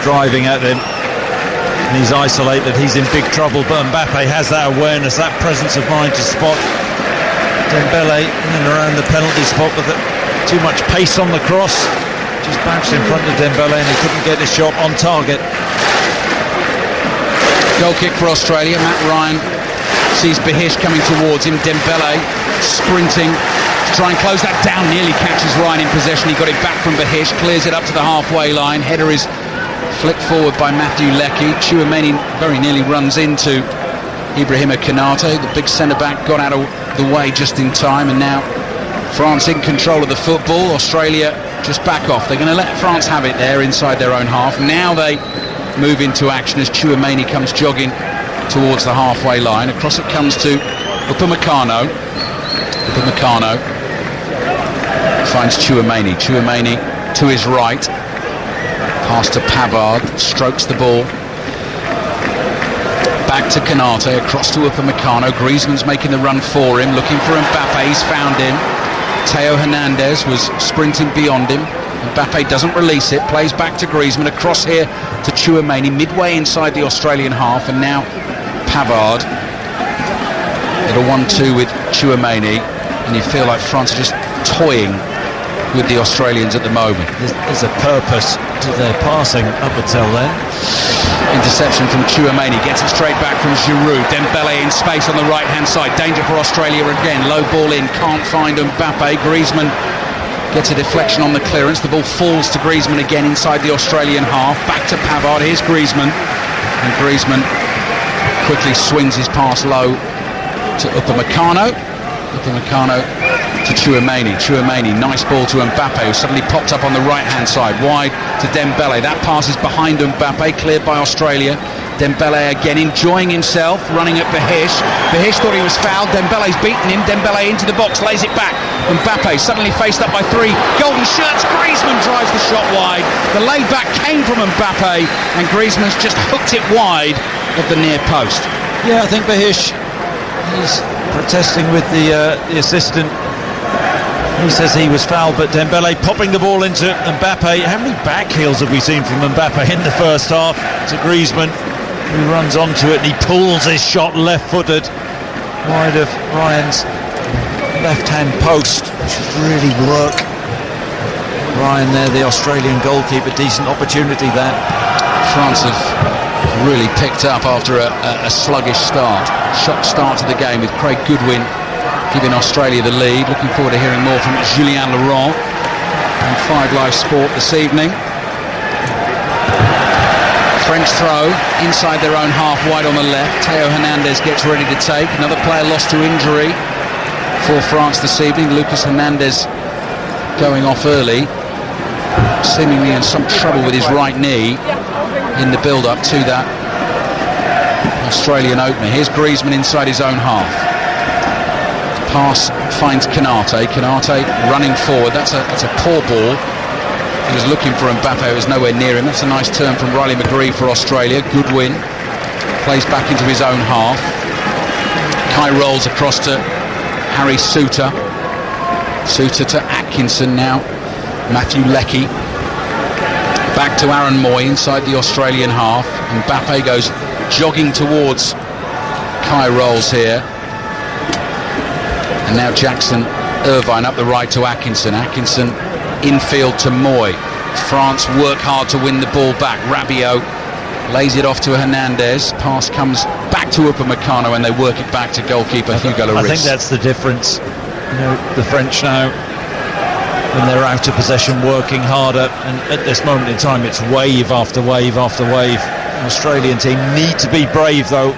driving at him and he's isolated, he's in big trouble, but Mbappe has that awareness, that presence of mind to spot Dembele in and around the penalty spot, with too much pace on the cross, just bounced in front of Dembele and he couldn't get his shot on target. Goal kick for Australia. Matt Ryan Sees Behish coming towards him. Dembele sprinting to try and close that down. Nearly catches Ryan in possession. He got it back from Behish. Clears it up to the halfway line. Header is flicked forward by Matthew Leckie. Chouameni very nearly runs into Ibrahima Konate. The big centre-back got out of the way just in time, and now France in control of the football. Australia just back off. They're going to let France have it there inside their own half. Now they move into action as Chouameni comes jogging towards the halfway line. Across it comes to Upamecano. Upamecano finds Chouameni. Chouameni to his right. Pass to Pavard. Strokes the ball. Back to Konate. Across to Upamecano. Griezmann's making the run for him. Looking for Mbappe. He's found him. Theo Hernandez was sprinting beyond him. Mbappe doesn't release it. Plays back to Griezmann. Across here to Chouameni. Midway inside the Australian half. And now Pavard. Little 1-2 with Chouameni, and you feel like France are just toying with the Australians at the moment. There's a purpose to their passing up until then. Interception from Chouameni, gets it straight back from Giroud. Dembele in space on the right hand side. Danger for Australia again. Low ball in, can't find Mbappe. Griezmann gets a deflection on the clearance. The ball falls to Griezmann again inside the Australian half. Back to Pavard. Here's Griezmann, and Griezmann quickly swings his pass low to Upamecano. Upamecano to Chouameni. Chouameni, nice ball to Mbappe, who suddenly popped up on the right hand side, wide to Dembele. That pass is behind Mbappe, cleared by Australia. Dembele again enjoying himself, running at Behish. Behish thought he was fouled. Dembele's beaten him. Dembele into the box, lays it back. Mbappe suddenly faced up by three golden shirts. Griezmann drives the shot wide. The laid back came from Mbappe, and Griezmann's just hooked it wide of the near post. Yeah, I think Behish, he's protesting with the assistant. He says he was fouled, but Dembele popping the ball into Mbappe. How many back heels have we seen from Mbappe in the first half to Griezmann, who runs onto it and he pulls his shot left-footed wide of Ryan's left-hand post, which should really work. Ryan there, the Australian goalkeeper, decent opportunity there. France have really picked up after a sluggish start. Shock start to the game with Craig Goodwin giving Australia the lead. Looking forward to hearing more from Julien Laurent on 5 Live Sport this evening. French throw inside their own half, wide on the left. Theo Hernandez gets ready to take. Another player lost to injury for France this evening. Lucas Hernandez going off early, seemingly in some trouble with his right knee in the build-up to that Australian opener. Here's Griezmann inside his own half. Pass finds Konate. Konate running forward. That's a poor ball. He was looking for Mbappe, who was nowhere near him. That's a nice turn from Riley McGree for Australia. Goodwin plays back into his own half. Kai rolls across to Harry Souttar. Souttar to Atkinson now. Matthew Leckie. Back to Aaron Moy inside the Australian half. Mbappe goes jogging towards Kai Rolls here. And now Jackson Irvine up the right to Atkinson. Atkinson infield to Moy. France work hard to win the ball back. Rabiot lays it off to Hernandez. Pass comes back to Upamecano, and they work it back to goalkeeper Hugo Lloris. I think that's the difference. You know, the French now, when they're out of possession, working harder, and at this moment in time it's wave after wave after wave. The Australian team need to be brave though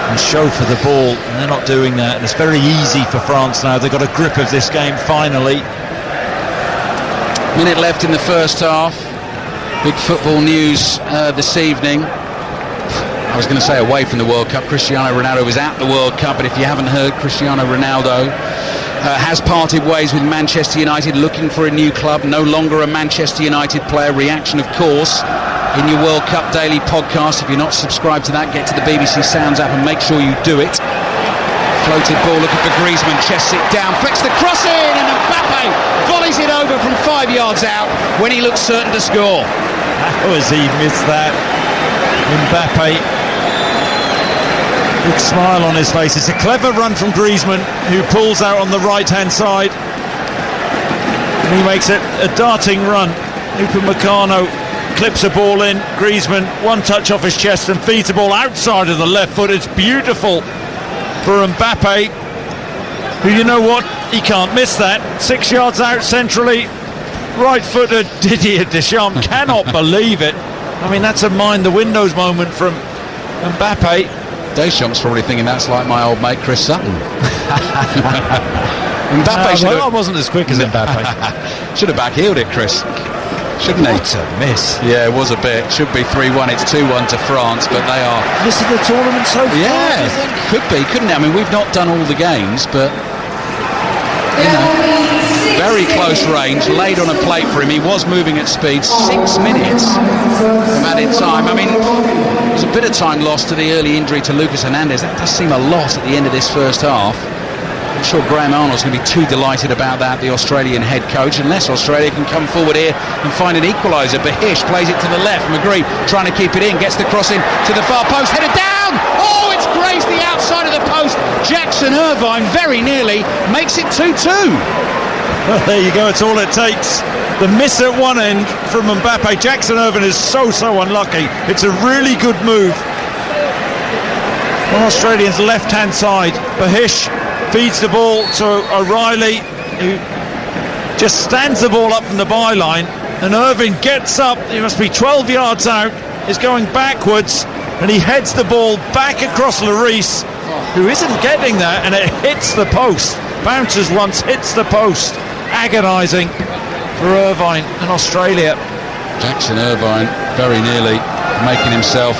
and show for the ball, and they're not doing that, and it's very easy for France now. They've got a grip of this game finally. Minute left in the first half. Big football news this evening. I was going to say away from the World Cup. Cristiano Ronaldo was at the World Cup, but if you haven't heard, Cristiano Ronaldo has parted ways with Manchester United, looking for a new club. No longer a Manchester United player. Reaction, of course, in your World Cup Daily podcast. If you're not subscribed to that, get to the BBC Sounds app and make sure you do it. Floated ball, looking for Griezmann, chests it down, flicks the cross in, and Mbappe volleys it over from 5 yards out when he looks certain to score. How has he missed that? Mbappe, big smile on his face. It's a clever run from Griezmann, who pulls out on the right-hand side. And he makes it a darting run. Upamecano clips a ball in. Griezmann, one touch off his chest and feeds the ball outside of the left foot. It's beautiful for Mbappe, who, you know what, he can't miss that. 6 yards out centrally, right-footed Didier Deschamps cannot believe it. I mean, that's a mind the windows moment from Mbappe. Deschamps probably thinking that's like my old mate Chris Sutton. Mbappe I wasn't as quick as Mbappe. Should have backheeled it, Chris. Shouldn't he? What a miss. Yeah, it was a bit. Should be 3-1. It's 2-1 to France, but they are missing the tournament so far. Yeah, could be, couldn't it? I mean, we've not done all the games, but you know, very close range, laid on a plate for him. He was moving at speed. 6 minutes of added time. I mean, there's a bit of time lost to the early injury to Lucas Hernandez. That does seem a loss at the end of this first half. I'm sure Graham Arnold's going to be too delighted about that, the Australian head coach, unless Australia can come forward here and find an equaliser. Bahish plays it to the left. McGree trying to keep it in, gets the cross in to the far post, headed down! Oh, it's grazed the outside of the post. Jackson Irvine very nearly makes it 2-2. Well, there you go, it's all it takes. The miss at one end from Mbappe. Jackson Irvine is so unlucky. It's a really good move on Australians' left-hand side. Bahish feeds the ball to O'Reilly, who just stands the ball up from the byline, and Irvine gets up. He must be 12 yards out, is going backwards, and he heads the ball back across Lloris, who isn't getting that, and it hits the post. Bounces once, hits the post. Agonising for Irvine and Australia. Jackson Irvine very nearly making himself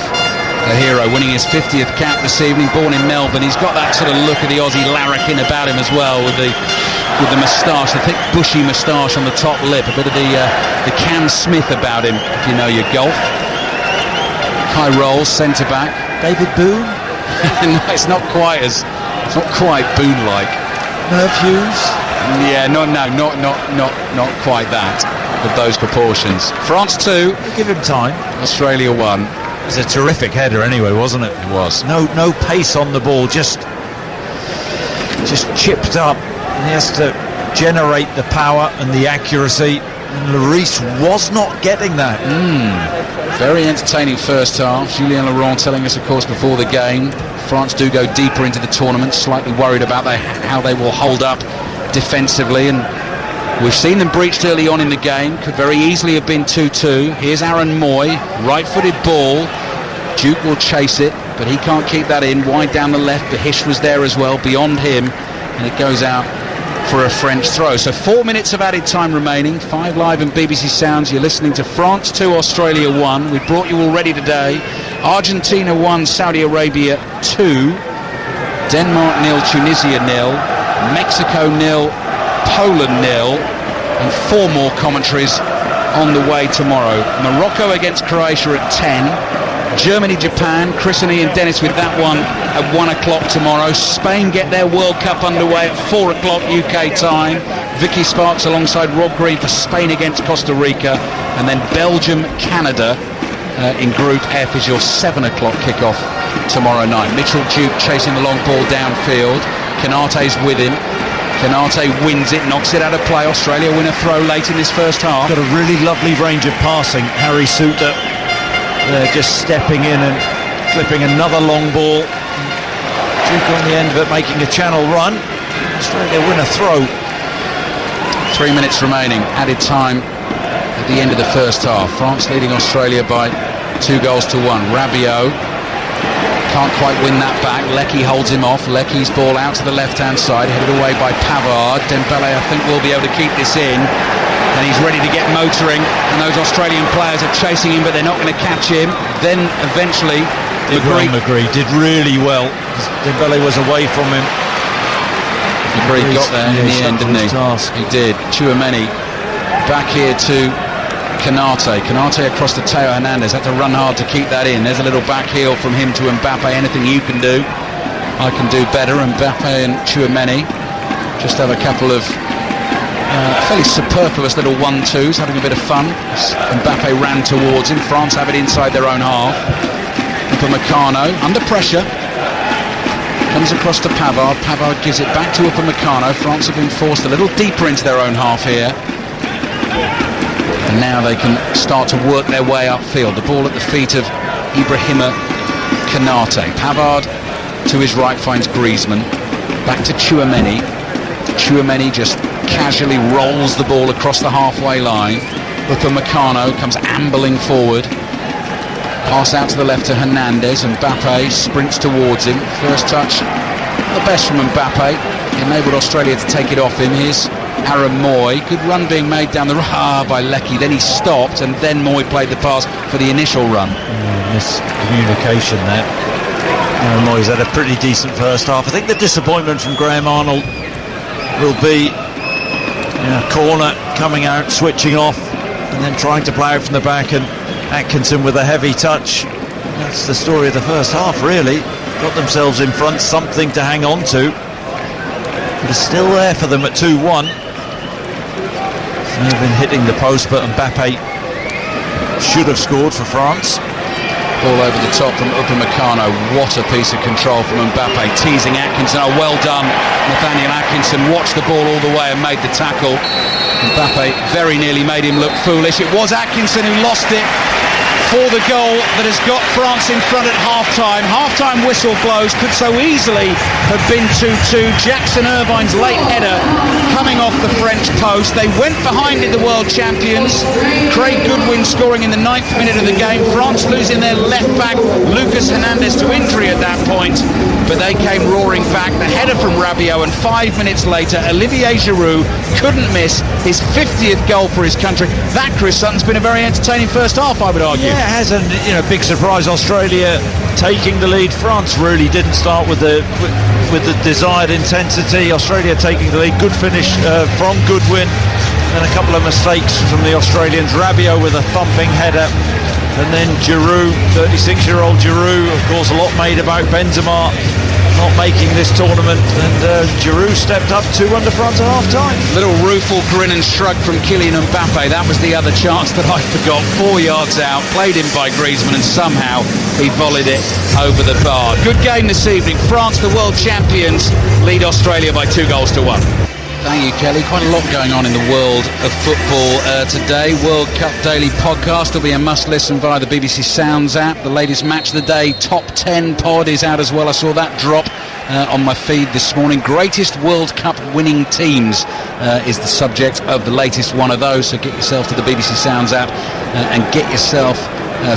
a hero, winning his 50th cap this evening. Born in Melbourne, he's got that sort of look of the Aussie larrikin about him as well, with the moustache, the thick bushy moustache on the top lip, a bit of the Cam Smith about him, if you know your golf. Kai Rolls, centre back. David Boone. No, it's not quite Boone-like. Merv Hughes. Yeah, not quite that, with those proportions. France 2. Give him time. Australia 1. It was a terrific header anyway, wasn't it? It was. No pace on the ball, just chipped up, and he has to generate the power and the accuracy, and Lloris was not getting that. Very entertaining first half. Julien Laurent telling us, of course, before the game, France do go deeper into the tournament, slightly worried about how they will hold up defensively, and we've seen them breached early on in the game. Could very easily have been 2-2. Here's Aaron Moy, right-footed ball. Duke will chase it, but he can't keep that in. Wide down the left, Bahish was there as well, beyond him, and it goes out for a French throw. So 4 minutes of added time remaining. 5 Live and BBC Sounds. You're listening to France 2, Australia 1. We've brought you already today Argentina 1, Saudi Arabia 2, Denmark 0, Tunisia 0, Mexico 0, Poland 0, and 4 more commentaries on the way tomorrow. Morocco against Croatia at 10, Germany, Japan, Chris and Ian Dennis with that one at 1 o'clock tomorrow. Spain get their World Cup underway at 4 o'clock UK time. Vicky Sparks alongside Rob Green for Spain against Costa Rica, and then Belgium, Canada in Group F is your 7 o'clock kickoff tomorrow night. Mitchell Duke chasing the long ball downfield. Konate's with him. Konate wins it, knocks it out of play. Australia win a throw late in this first half. Got a really lovely range of passing. Harry Suter just stepping in and clipping another long ball. Duke on the end of it making a channel run. Australia win a throw. 3 minutes remaining, added time at the end of the first half. France leading Australia by 2 goals to 1. Rabiot can't quite win that back. Leckie holds him off. Leckie's ball out to the left-hand side, headed away by Pavard. Dembele, I think, will be able to keep this in, and he's ready to get motoring, and those Australian players are chasing him, but they're not going to catch him. Then eventually McGree did really well. Dembele was away from him. McGree got there in the end, didn't he? He did. Tchouameni back here to Konate across to Teo Hernandez. Had to run hard to keep that in. There's a little back heel from him to Mbappe. Anything you can do, I can do better. Mbappe and Tchouameni just have a couple of fairly superfluous little 1-2s, having a bit of fun. Mbappe ran towards him. France have it inside their own half. Upamecano under pressure, comes across to Pavard. Pavard gives it back to Upamecano. France have been forced a little deeper into their own half here. And now they can start to work their way upfield. The ball at the feet of Ibrahima Konate. Pavard to his right finds Griezmann. Back to Tchouaméni. Tchouaméni just casually rolls the ball across the halfway line. Upamecano comes ambling forward. Pass out to the left to Hernandez, and Mbappe sprints towards him. First touch, the best from Mbappe. Enabled Australia to take it off him. Here's Aaron Moy. Good run being made down the right by Leckie. Then he stopped, and then Moy played the pass for the initial run. Miscommunication there. Aaron Moy's had a pretty decent first half. I think the disappointment from Graham Arnold will be corner coming out, switching off, and then trying to play out from the back, and Atkinson with a heavy touch. That's the story of the first half, really. Got themselves in front, something to hang on to. But it's still there for them at 2-1. They've been hitting the post, but Mbappe should have scored for France. Ball over the top from Upamecano. What a piece of control from Mbappe, teasing Atkinson. Oh, well done, Nathaniel Atkinson. Watched the ball all the way and made the tackle. Mbappe very nearly made him look foolish. It was Atkinson who lost it for the goal that has got France in front at half-time. Half-time whistle blows. Could so easily have been 2-2. Jackson Irvine's late header coming off the French post. They went behind it, the world champions. Craig Goodwin scoring in the 9th minute of the game. France losing their left back, Lucas Hernandez, to injury at that point. But they came roaring back. The header from Rabiot, and 5 minutes later, Olivier Giroud couldn't miss his 50th goal for his country. That, Chris Sutton's been a very entertaining first half, I would argue. Yeah, it has, and big surprise. Australia taking the lead. France really didn't start with the desired intensity. Australia taking the lead. Good finish from Goodwin, and a couple of mistakes from the Australians. Rabiot with a thumping header, and then Giroud, 36-year-old Giroud. Of course, a lot made about Benzema not making this tournament, and Giroud stepped up 2-1 to France at half-time. Little rueful grin and shrug from Kylian Mbappe. That was the other chance that I forgot. 4 yards out, played in by Griezmann, and somehow he volleyed it over the bar. Good game this evening. France, the world champions, lead Australia by 2-1. Thank you, Kelly. Quite a lot going on in the world of football today. World Cup Daily Podcast will be a must-listen via the BBC Sounds app. The latest Match of the Day Top 10 pod is out as well. I saw that drop on my feed this morning. Greatest World Cup winning teams is the subject of the latest one of those. So get yourself to the BBC Sounds app and get yourself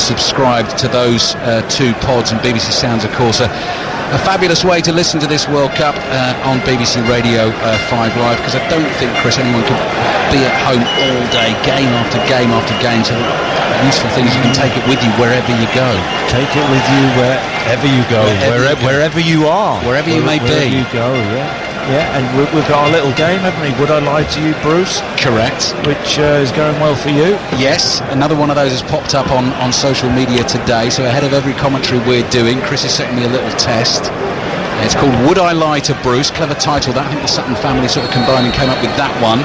subscribed to those two pods. And BBC Sounds, of course, a fabulous way to listen to this World Cup on BBC Radio 5 Live, because I don't think, Chris, anyone can be at home all day, game after game after game. So the useful thing is you can take it with you wherever you go. Take it with you wherever you go, wherever you are, wherever you may wherever be. You go, yeah. And we've got our little game, haven't we? Would I lie to you, Bruce? Correct. Which is going well for you. Yes, another one of those has popped up on social media today. So ahead of every commentary we're doing, Chris is setting me a little test. It's called Would I Lie to Bruce? Clever title that. I think the Sutton family sort of combined and came up with that one.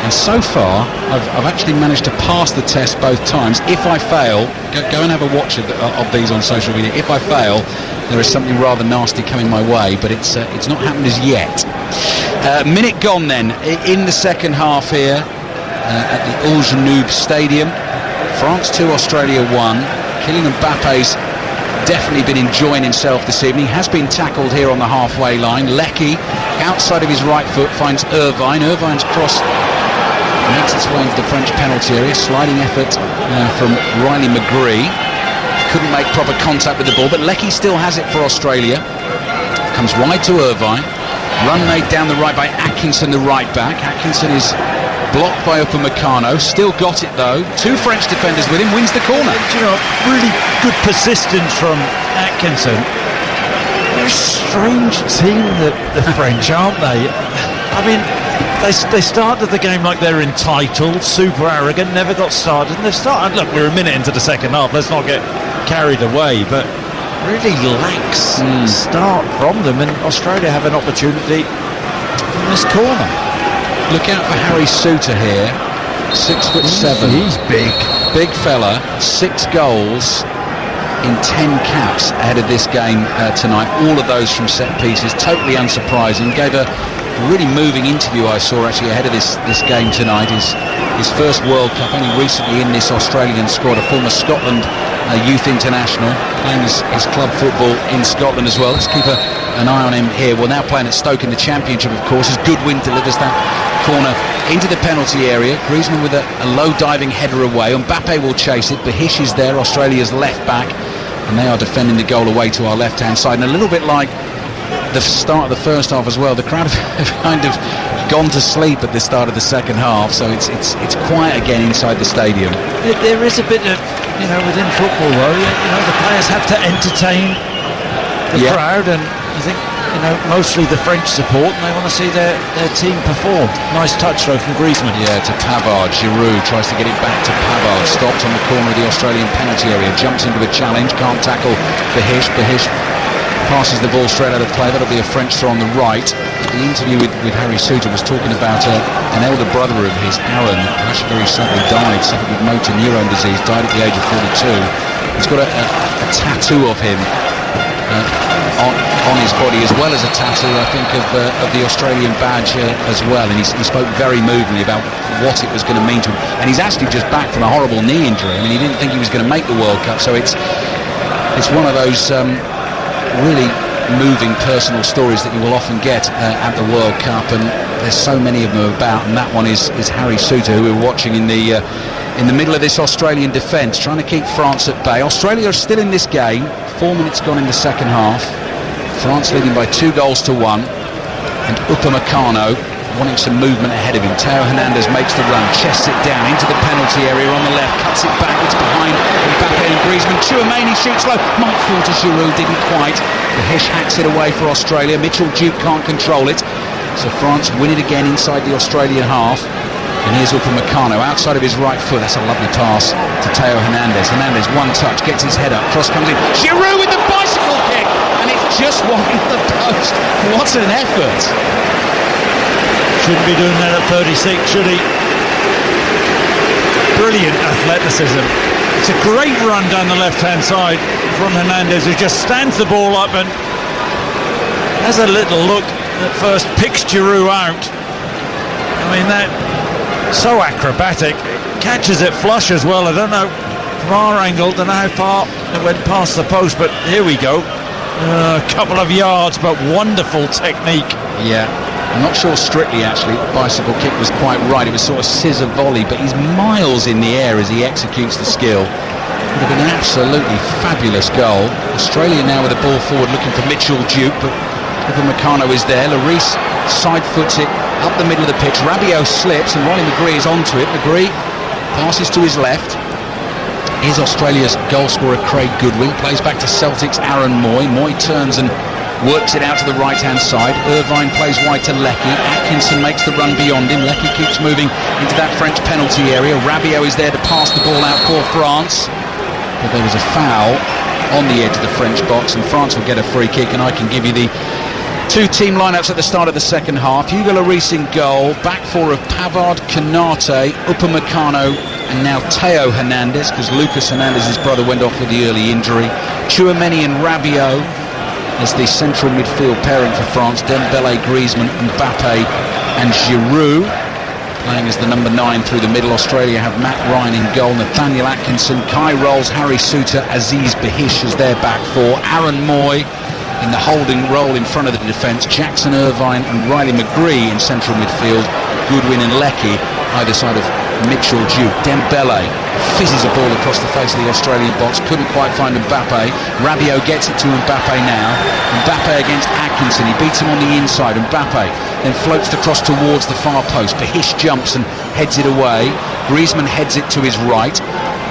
And so far, I've actually managed to pass the test both times. If I fail, go and have a watch of these on social media. If I fail, there is something rather nasty coming my way, but it's not happened as yet. Minute gone then, in the second half here at the Al-Janoub Stadium. France 2, Australia 1. Kylian Mbappe's definitely been enjoying himself this evening. He has been tackled here on the halfway line. Leckie, outside of his right foot, finds Irvine. Irvine's cross makes its way into the French penalty area. Sliding effort from Riley McGree. Couldn't make proper contact with the ball, but Leckie still has it for Australia. Comes wide to Irvine. Run made down the right by Atkinson, the right back. Atkinson is blocked by Upamecano. Still got it though. Two French defenders with him. Wins the corner. Really good persistence from Atkinson. They're a strange team, the French, aren't they? I mean, they started the game like they're entitled, super arrogant, never got started, and they've started. Look, we're a minute into the second half. Let's not get carried away, but really lax start from them, and Australia have an opportunity in this corner. Look out for Harry Souttar here, 6'7". He's big fella. 6 goals in 10 caps ahead of this game tonight. All of those from set pieces, totally unsurprising. Gave a really moving interview I saw actually ahead of this game tonight. His first World Cup, only recently in this Australian squad, a former Scotland youth international, playing his club football in Scotland as well. Let's keep an eye on him here. Well, now playing at Stoke in the Championship, of course, as Goodwin delivers that corner into the penalty area. Griezmann with a low diving header away. Mbappe will chase it. Behish is there, Australia's left back, and they are defending the goal away to our left-hand side. And a little bit like the start of the first half as well, the crowd have kind of gone to sleep at the start of the second half, so it's quiet again inside the stadium. There is a bit of, within football though, the players have to entertain the crowd, and I think mostly the French support, and they want to see their team perform. Nice touch though from Griezmann. Yeah, to Pavard. Giroud tries to get it back to Pavard, stopped on the corner of the Australian penalty area, jumps into a challenge, can't tackle Behish. Passes the ball straight out of play. That'll be a French throw on the right. The interview with Harry Souttar was talking about an elder brother of his, Aaron, who actually very sadly died, suffered with motor neurone disease, died at the age of 42. He's got a tattoo of him on his body, as well as a tattoo, I think, of the Australian badge as well. And he spoke very movingly about what it was going to mean to him. And he's actually just back from a horrible knee injury. I mean, he didn't think he was going to make the World Cup, so it's one of those really moving personal stories that you will often get at the World Cup, and there's so many of them about, and that one is Harry Souttar, who we're watching in the middle of this Australian defence, trying to keep France at bay. Australia are still in this game, 4 minutes gone in the second half. France leading by 2-1, and Upamecano wanting some movement ahead of him. Theo Hernandez makes the run, chests it down into the penalty area on the left, cuts it backwards behind Mbappe and Griezmann. Tchouaméni shoots low, might fall to Giroud, didn't quite. Behish hacks it away for Australia. Mitchell Duke can't control it, so France win it again inside the Australian half. And here's Upamecano outside of his right foot. That's a lovely pass to Theo Hernandez. Hernandez, one touch, gets his head up, cross comes in. Giroud with the bicycle kick, and it's just wide of the post. What an effort! Shouldn't be doing that at 36, should he? Brilliant athleticism. It's a great run down the left-hand side from Hernandez, who just stands the ball up and has a little look that first picks Giroud out. I mean, that so acrobatic. Catches it flush as well. I don't know from our angle, don't know how far it went past the post, but here we go. A couple of yards, but wonderful technique. Yeah. I'm not sure strictly, actually, the bicycle kick was quite right. It was sort of scissor volley, but he's miles in the air as he executes the skill. Would have been an absolutely fabulous goal. Australia now with the ball forward looking for Mitchell Duke, but Upamecano is there. Lloris side foots it up the middle of the pitch. Rabiot slips and Riley McGree is onto it. McGree passes to his left. Here's Australia's goal scorer Craig Goodwin, plays back to Celtic's Aaron Moy. Moy turns and works it out to the right-hand side. Irvine plays wide to Leckie. Atkinson makes the run beyond him. Leckie keeps moving into that French penalty area. Rabiot is there to pass the ball out for France. But there was a foul on the edge of the French box, and France will get a free kick, and I can give you the two team lineups at the start of the second half. Hugo Lloris in goal. Back four of Pavard, Konate, Upamecano, and now Theo Hernandez, because Lucas Hernandez's brother went off with the early injury. Tchouaméni and Rabiot as the central midfield pairing for France. Dembele, Griezmann, Mbappe and Giroud playing as the number 9 through the middle. Australia have Matt Ryan in goal, Nathaniel Atkinson, Kai Rolls, Harry Souttar, Aziz Behish as their back four. Aaron Moy in the holding role in front of the defence. Jackson Irvine and Riley McGree in central midfield. Goodwin and Leckie either side of Mitchell Duke. Dembele fizzes a ball across the face of the Australian box, couldn't quite find Mbappe. Rabiot gets it to Mbappe now. Mbappe against Atkinson, he beats him on the inside. Mbappe then floats the cross towards the far post. Behish jumps and heads it away. Griezmann heads it to his right.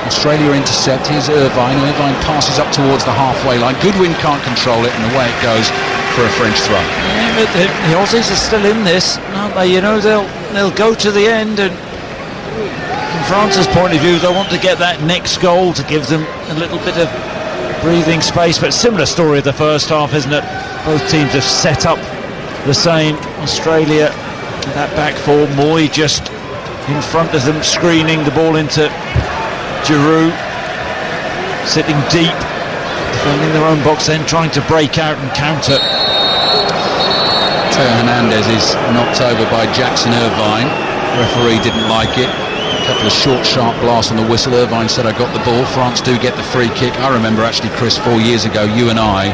Australia intercept. Here's Irvine. Irvine passes up towards the halfway line. Goodwin can't control it, and away it goes for a French throw. Yeah, but the Aussies are still in this, aren't they? They'll go to the end, and from France's point of view, they want to get that next goal to give them a little bit of breathing space. But similar story of the first half, isn't it? Both teams have set up the same. Australia, that back four, Moy just in front of them, screening the ball into Giroud, sitting deep, defending their own box, then trying to break out and counter. Teo Hernandez is knocked over by Jackson Irvine. Referee didn't like it. A couple of short, sharp blasts on the whistle. Irvine said, I got the ball. France do get the free kick. I remember actually, Chris, 4 years ago, you and I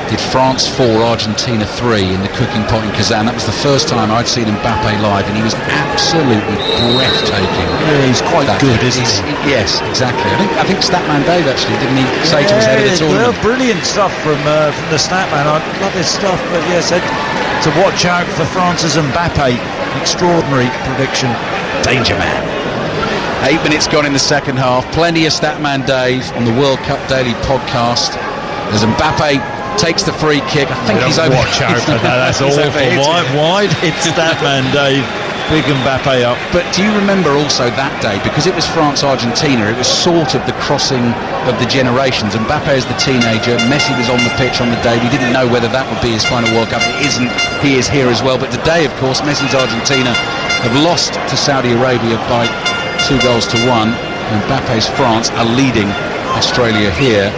did France 4, Argentina 3 in the cooking pot in Kazan. That was the first time I'd seen Mbappe live, and he was absolutely breathtaking. Yeah, he's quite good, isn't he? Yes, exactly. I think Statman Dave actually, didn't he say to his head of the tournament? Well, brilliant stuff from the Statman. I love his stuff, but yes, to watch out for France's Mbappe. Extraordinary prediction. Danger man. 8 minutes gone in the second half. Plenty of Statman Dave on the World Cup Daily podcast. As Mbappe takes the free kick. I think he's over. Watch out for that. That's awful. Why hits Statman Dave? Big Mbappe up. But do you remember also that day, because it was France-Argentina, it was sort of the crossing of the generations. Mbappe is the teenager, Messi was on the pitch on the day. We didn't know whether that would be his final World Cup. It isn't. He is here as well. But today, of course, Messi's Argentina have lost to Saudi Arabia by 2-1, and Mbappe's France are leading Australia here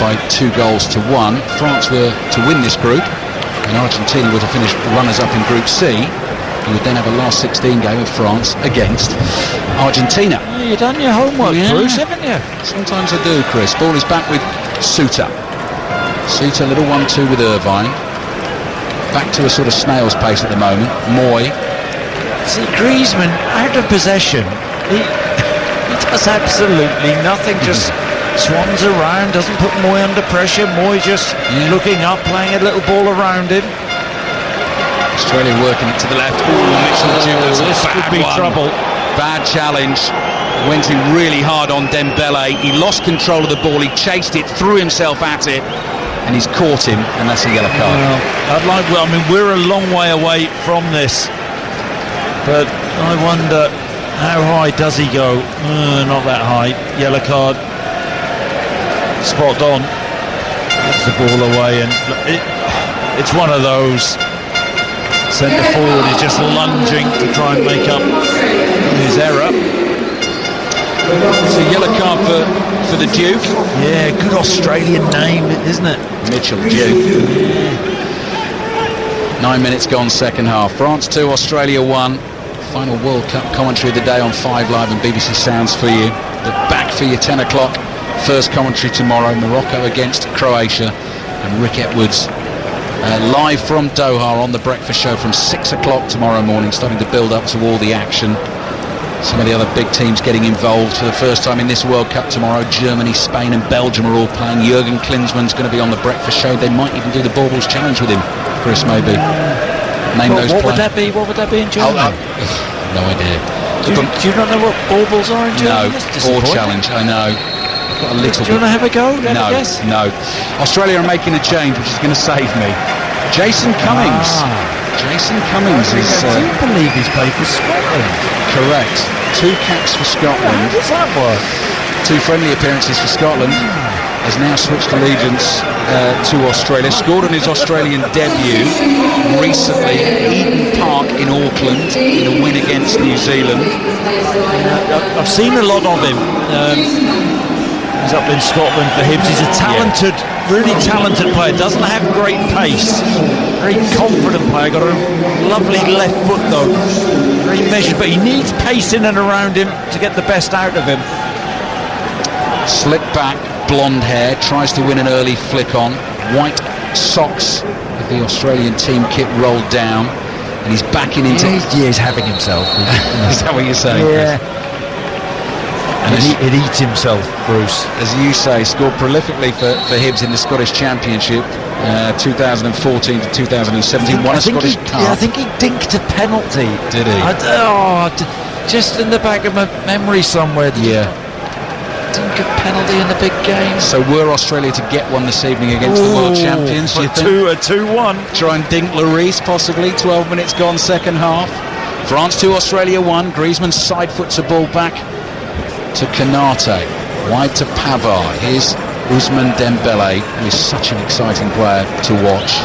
by 2-1. France were to win this group, and Argentina were to finish runners-up in Group C. You would then have a last 16 game of France against Argentina. Yeah, you've done your homework, Bruce, haven't you? Sometimes I do, Chris. Ball is back with Suter. Suter, little 1-2 with Irvine. Back to a sort of snail's pace at the moment. Moy. See, Griezmann, out of possession, he does absolutely nothing, just swans around, doesn't put Moy under pressure. Moy just looking up, playing a little ball around him. Australia working it to the left. This could be trouble. Bad challenge. Went in really hard on Dembele. He lost control of the ball. He chased it, threw himself at it, and he's caught him, and that's a yellow card. Well, I mean, we're a long way away from this, but I wonder how high does he go? Not that high. Yellow card. Spot on. Gets the ball away, and it's one of those. Centre forward is just lunging to try and make up his error. It's a yellow card for the Duke. Yeah, good Australian name, isn't it? Mitchell Duke. 9 minutes gone, second half. France 2, Australia 1. Final World Cup commentary of the day on 5 Live and BBC Sounds for you. But back for you 10 o'clock. First commentary tomorrow. Morocco against Croatia. And Rick Edwards live from Doha on the breakfast show from 6 o'clock tomorrow morning, starting to build up to all the action. Some of the other big teams getting involved for the first time in this World Cup tomorrow. Germany, Spain and Belgium are all playing. Jurgen Klinsmann's going to be on the breakfast show. They might even do the Baubles Challenge with him, Chris, maybe. Name those what would that be? What would that be in Germany? No idea. Do you not know what Baubles are in Germany? No, or Challenge, I know. Got a little do you want to have a go? No. Australia are making a change, which is going to save me. Jason Cummings. Jason Cummings is... I do believe he's played for Scotland. Correct. 2 caps for Scotland. How does that work? 2 friendly appearances for Scotland. Has now switched allegiance to Australia. Scored on his Australian debut recently at Eden Park in Auckland in a win against New Zealand. I've seen a lot of him. He's up in Scotland for Hibs. He's a talented, really talented player. Doesn't have great pace. Very confident player. Got a lovely left foot though. Very measured, but he needs pace in and around him to get the best out of him. Slick back, blonde hair, tries to win an early flick on. White socks with the Australian team kit rolled down, and he's backing into... He's having himself. Is that what you're saying? Yeah. And it eats himself, Bruce. As you say, scored prolifically for Hibs in the Scottish Championship, 2014 to 2017. Won a Scottish Cup. Yeah, I think he dinked a penalty. Did he? Just in the back of my memory somewhere. Yeah. Dink a penalty in the big game. So were Australia to get one this evening against the world champions? A 2-1. Try and dink Lloris possibly. 12 minutes gone, second half. France 2, Australia 1. Griezmann side foots a ball back to Kanate, wide to Pavard. Here's Ousmane Dembele, who is such an exciting player to watch.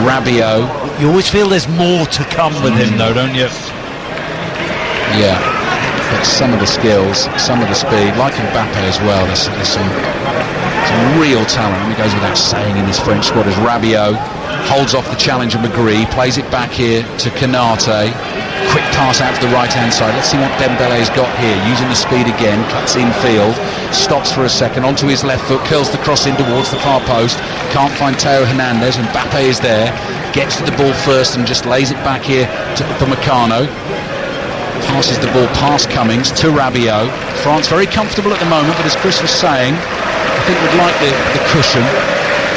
Rabiot. You always feel there's more to come with him though, don't you? Yeah. But some of the skills, some of the speed, like Mbappe as well, there's some real talent. And it goes without saying in this French squad as Rabiot holds off the challenge of Magri, plays it back here to Canate. Quick pass out to the right-hand side. Let's see what Dembele's got here. Using the speed again, cuts in field, stops for a second, onto his left foot, curls the cross in towards the far post. Can't find Theo Hernandez, and Mbappe is there. Gets to the ball first and just lays it back here to Upamecano. Passes the ball past Cummings to Rabiot. France very comfortable at the moment, but as Chris was saying, I think would like the cushion.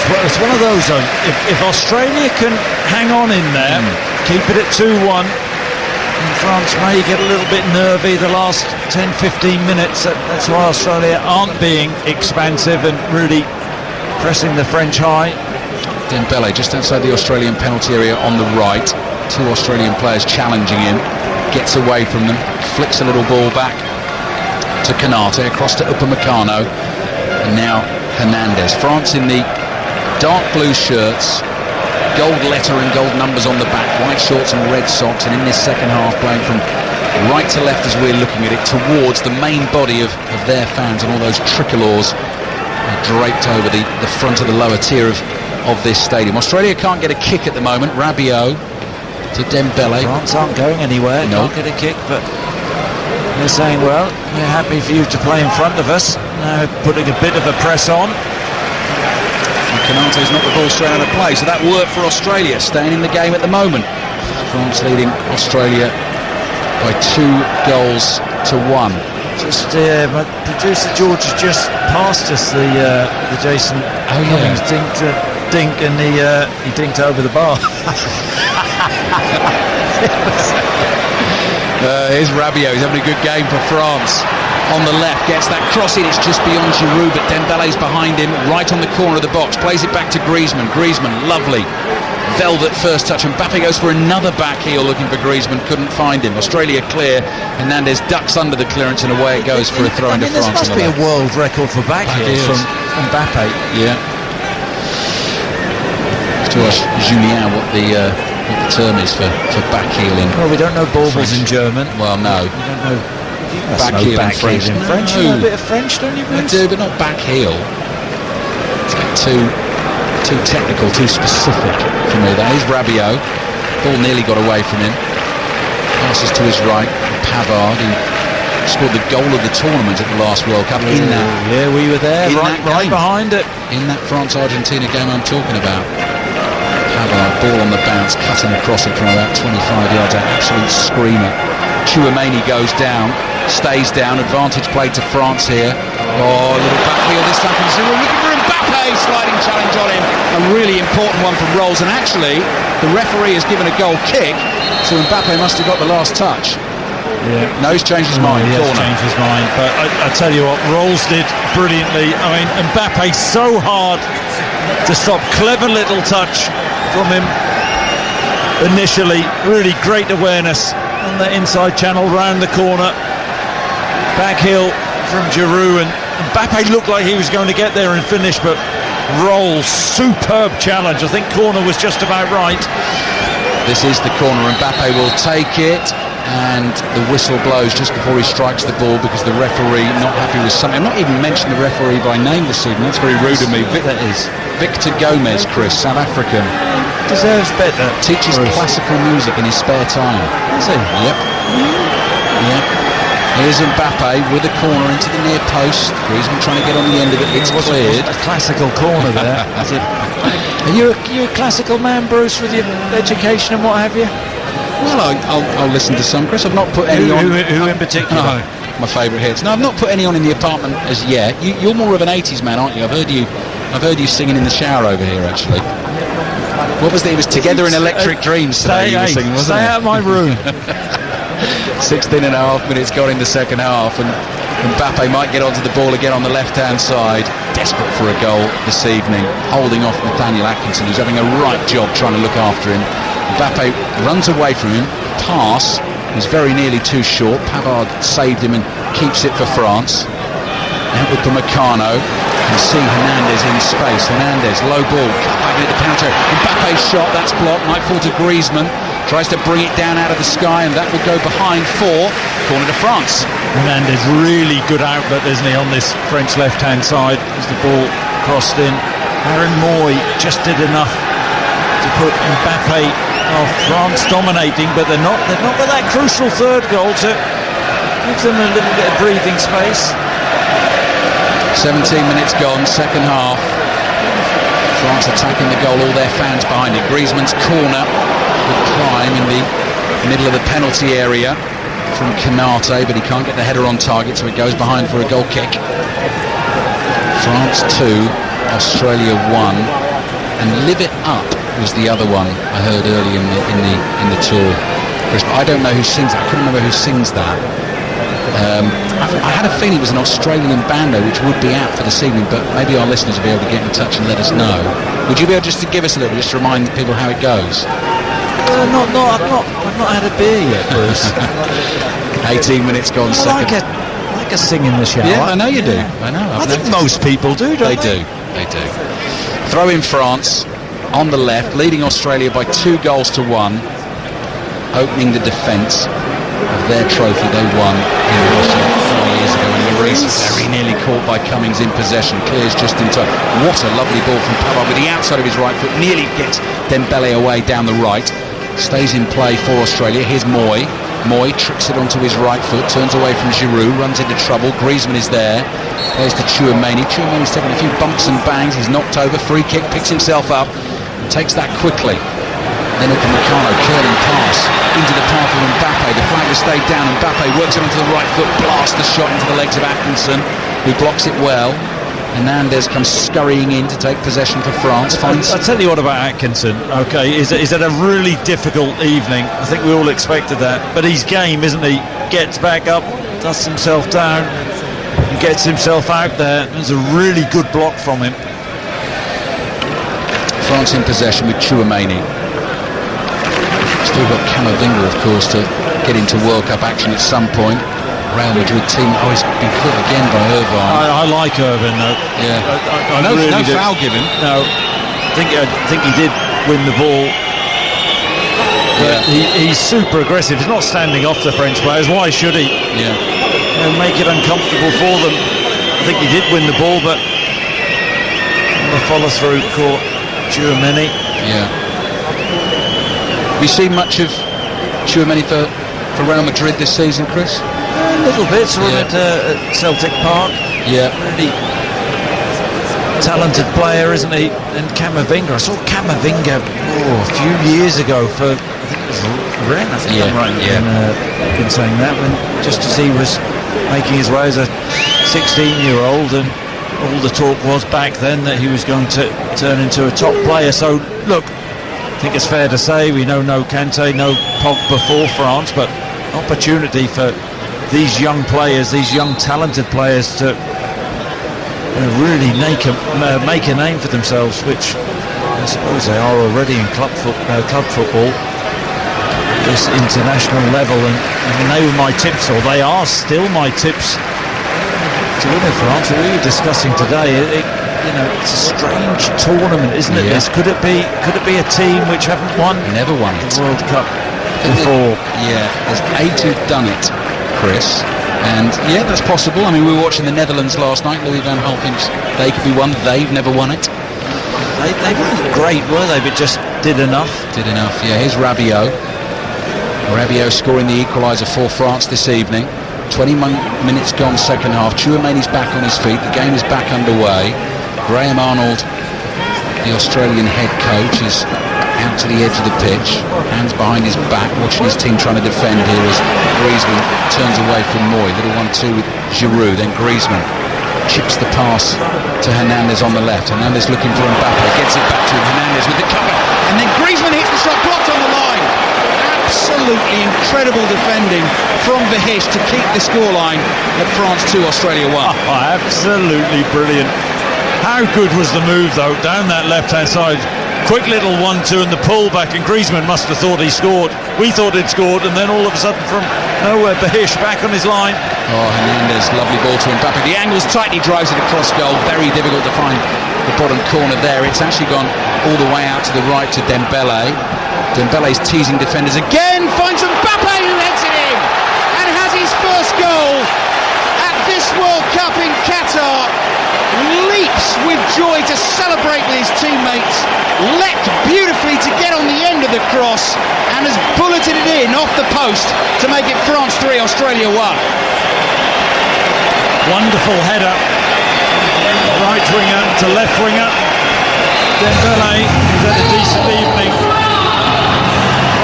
Well, it's one of those, if Australia can hang on in there, keep it at 2-1, and France may get a little bit nervy the last 10-15 minutes. That's why Australia aren't being expansive and really pressing the French high. Dembele just outside the Australian penalty area on the right. Two Australian players challenging him. Gets away from them, flicks a little ball back to Canate, across to Upamecano, and now Hernandez. France in the dark blue shirts, gold letter and gold numbers on the back, white shorts and red socks, and in this second half playing from right to left as we're looking at it, towards the main body of their fans, and all those tricolours draped over the front of the lower tier of this stadium. Australia can't get a kick at the moment. Rabiot to Dembele. France aren't going anywhere, can't get a kick, but they're saying, well, we're happy for you to play in front of us. Now putting a bit of a press on. And Canate's not the ball straight out of play, so that worked for Australia, staying in the game at the moment. France leading Australia by 2-1. Just my producer George has just passed us the Jason Cummings dink, and he dinked over the bar. Here's Rabiot. He's having a good game for France. On the left, gets that cross in. It's just beyond Giroud, but Dembele's behind him, right on the corner of the box. Plays it back to Griezmann. Griezmann, lovely velvet first touch, and Mbappe goes for another back heel looking for Griezmann. Couldn't find him. Australia clear. Hernandez ducks under the clearance, and away it goes for a throw into France. This must be a world record for back heels from Mbappe. Yeah. To ask Julien what the term is for back heeling. Well, we don't know baubles in German. Well, no. We don't know back heel in French. In French, you know a bit of French, don't you, Bruce? I do, but not back heel. It's like too technical, too specific for me. That is Rabiot. Ball nearly got away from him. Passes to his right. Pavard, who scored the goal of the tournament at the last World Cup. In that, yeah, we were there, right behind it. In that France-Argentina game I'm talking about. Pavard, ball on the bounce, cutting across it from about 25 yards out. Absolute screamer. Chouameni goes down, stays down. Advantage played to France here. Oh, a little back heel this time from Giroud. Looking for Mbappe, sliding challenge on him. A really important one from Rolls, and actually the referee has given a goal kick, so Mbappe must have got the last touch. Yeah. No, he's changed his mind. He has changed his mind, but I tell you what, Rolls did brilliantly. I mean, Mbappe so hard to stop. Clever little touch from him initially. Really great awareness on the inside channel, round the corner. Back heel from Giroud, and Mbappe looked like he was going to get there and finish, but Rolls, superb challenge. I think corner was just about right. This is the corner. Mbappe will take it, and the whistle blows just before he strikes the ball because the referee not happy with something. I'm not even mentioned the referee by name this evening. That's very rude of me. That is Victor Gomez, Chris, South African. Deserves better. Teaches classical music in his spare time. Is he? Yep. Yep. Here's Mbappe with a corner into the near post. Griezmann trying to get on the end of it. It's cleared. A classical corner there. Are you a classical man, Bruce, with your education and what have you? Well, I'll listen to some, Chris. I've not put any on. Who in particular? My favourite hits. No, I've not put any on in the apartment as yet. You're more of an 80s man, aren't you? I've heard you singing in the shower over here, actually. What was it? It was Together in Electric Dreams today you were singing, wasn't it? Stay out of my room. 16 and a half minutes gone in the second half, and Mbappe might get onto the ball again on the left-hand side. Desperate for a goal this evening, holding off Nathaniel Atkinson, who's having a right job trying to look after him. Mbappe runs away from him. Pass is very nearly too short. Pavard saved him and keeps it for France. Out with Upamecano. And see Hernandez in space. Hernandez, low ball, cut back into the counter. Mbappe's shot, that's blocked. Might fall to Griezmann. tries to bring it down out of the sky, and that will go behind for corner to France. Hernandez, really good outlet, isn't he, on this French left-hand side as the ball crossed in. Aaron Moy just did enough to put Mbappe, France dominating, but they're not got that crucial third goal to give them a little bit of breathing space. 17 minutes gone, second half. France attacking the goal, all their fans behind it. Griezmann's corner with Climb in the middle of the penalty area from Canate, but he can't get the header on target, so it goes behind for a goal kick. France 2, Australia 1, and Live It Up was the other one I heard early in the tour. I don't know who sings that. I couldn't remember who sings that. I had a feeling it was an Australian band though, which would be out for this evening, but maybe our listeners will be able to get in touch and let us know. Would you be able just to give us a little, just to remind people how it goes? I've not had a beer yet, Bruce. 18 minutes gone. I like a sing in the shower. Yeah, I know you do. I know. I think most people do, don't they? They do. Throw in France on the left, leading Australia by 2 goals to 1, opening the defence of their trophy they won in Russia 4 years ago, and Lloris very nearly caught by Cummings in possession, clears just in time. What a lovely ball from Pavard with the outside of his right foot, nearly gets Dembele away down the right, stays in play for Australia. Here's Moy tricks it onto his right foot, turns away from Giroud, runs into trouble. Griezmann is there, plays to Chouameni's taking a few bumps and bangs, he's knocked over, free kick, picks himself up and takes that quickly. Then Upamecano, curling pass into the path of Mbappe. The flag has stayed down. Mbappe works it onto the right foot, blasts the shot into the legs of Atkinson, who blocks it well. Hernandez comes scurrying in to take possession for France. I'll tell you what about Atkinson. Okay, is it a really difficult evening? I think we all expected that. But he's game, isn't he? Gets back up, dusts himself down, and gets himself out there. There's a really good block from him. France in possession with Chouameni. Still got Camavinga, of course, to get into World Cup action at some point. Real Madrid team. He's been caught again by Irvine. I like Irvine, though. Yeah. No foul given. No. I think he did win the ball. But he's super aggressive. He's not standing off the French players. Why should he? Yeah. Make it uncomfortable for them. I think he did win the ball, but the follow through caught Chouameni. Yeah. Have you seen much of Chouameni for Real Madrid this season, Chris? A little bit, at Celtic Park. Yeah. Really talented player, isn't he? And Camavinga, I saw Camavinga a few years ago for, I think it was Rennes, I think I'm right in saying that, when just as he was making his way as a 16-year-old, and all the talk was back then that he was going to turn into a top player. So, look, I think it's fair to say we know no Kante, no Pogba for France, but opportunity for these young players, these young talented players to really make a name for themselves, which I suppose they are already in club football, this international level. And I mean, they were my tips, or they are still my tips to win in France. We were discussing today. It's a strange tournament, isn't it? Yeah. Could it be a team which haven't never won it, the World Cup before? There's 8 who've done it, Chris, and that's possible. I mean, we were watching the Netherlands last night. Louis van Gaal thinks they could be one. They've never won it. They weren't great, were they? But just did enough. Yeah, here's Rabiot scoring the equaliser for France this evening. 20 minutes gone, second half. Chouameni's back on his feet. The game is back underway. Graham Arnold, the Australian head coach, is out to the edge of the pitch, hands behind his back, watching his team trying to defend here as Griezmann turns away from Moy. Little 1-2 with Giroud, then Griezmann chips the pass to Hernandez on the left. Hernandez looking for Mbappe, gets it back to Hernandez with the cover, and then Griezmann hits the shot, blocked on the line. Absolutely incredible defending from Vihish to keep the scoreline at France 2, Australia 1. Absolutely brilliant. How good was the move, though, down that left-hand side? Quick little 1-2 and the pull back, and Griezmann must have thought he scored. We thought he'd scored, and then all of a sudden from nowhere, Vihish back on his line. Hernandez, lovely ball to Mbappe. The angle's tight, he drives it across goal. Very difficult to find the bottom corner there. It's actually gone all the way out to the right to Dembele. Dembele's teasing defenders again, finds Mbappe who heads it in and has his first goal at this World Cup in Qatar. Leaps with joy to celebrate with his teammates, leapt beautifully to get on the end of the cross and has bulleted it in off the post to make it France 3, Australia 1. Wonderful header, right winger to left winger. Dembele, who's had a decent evening,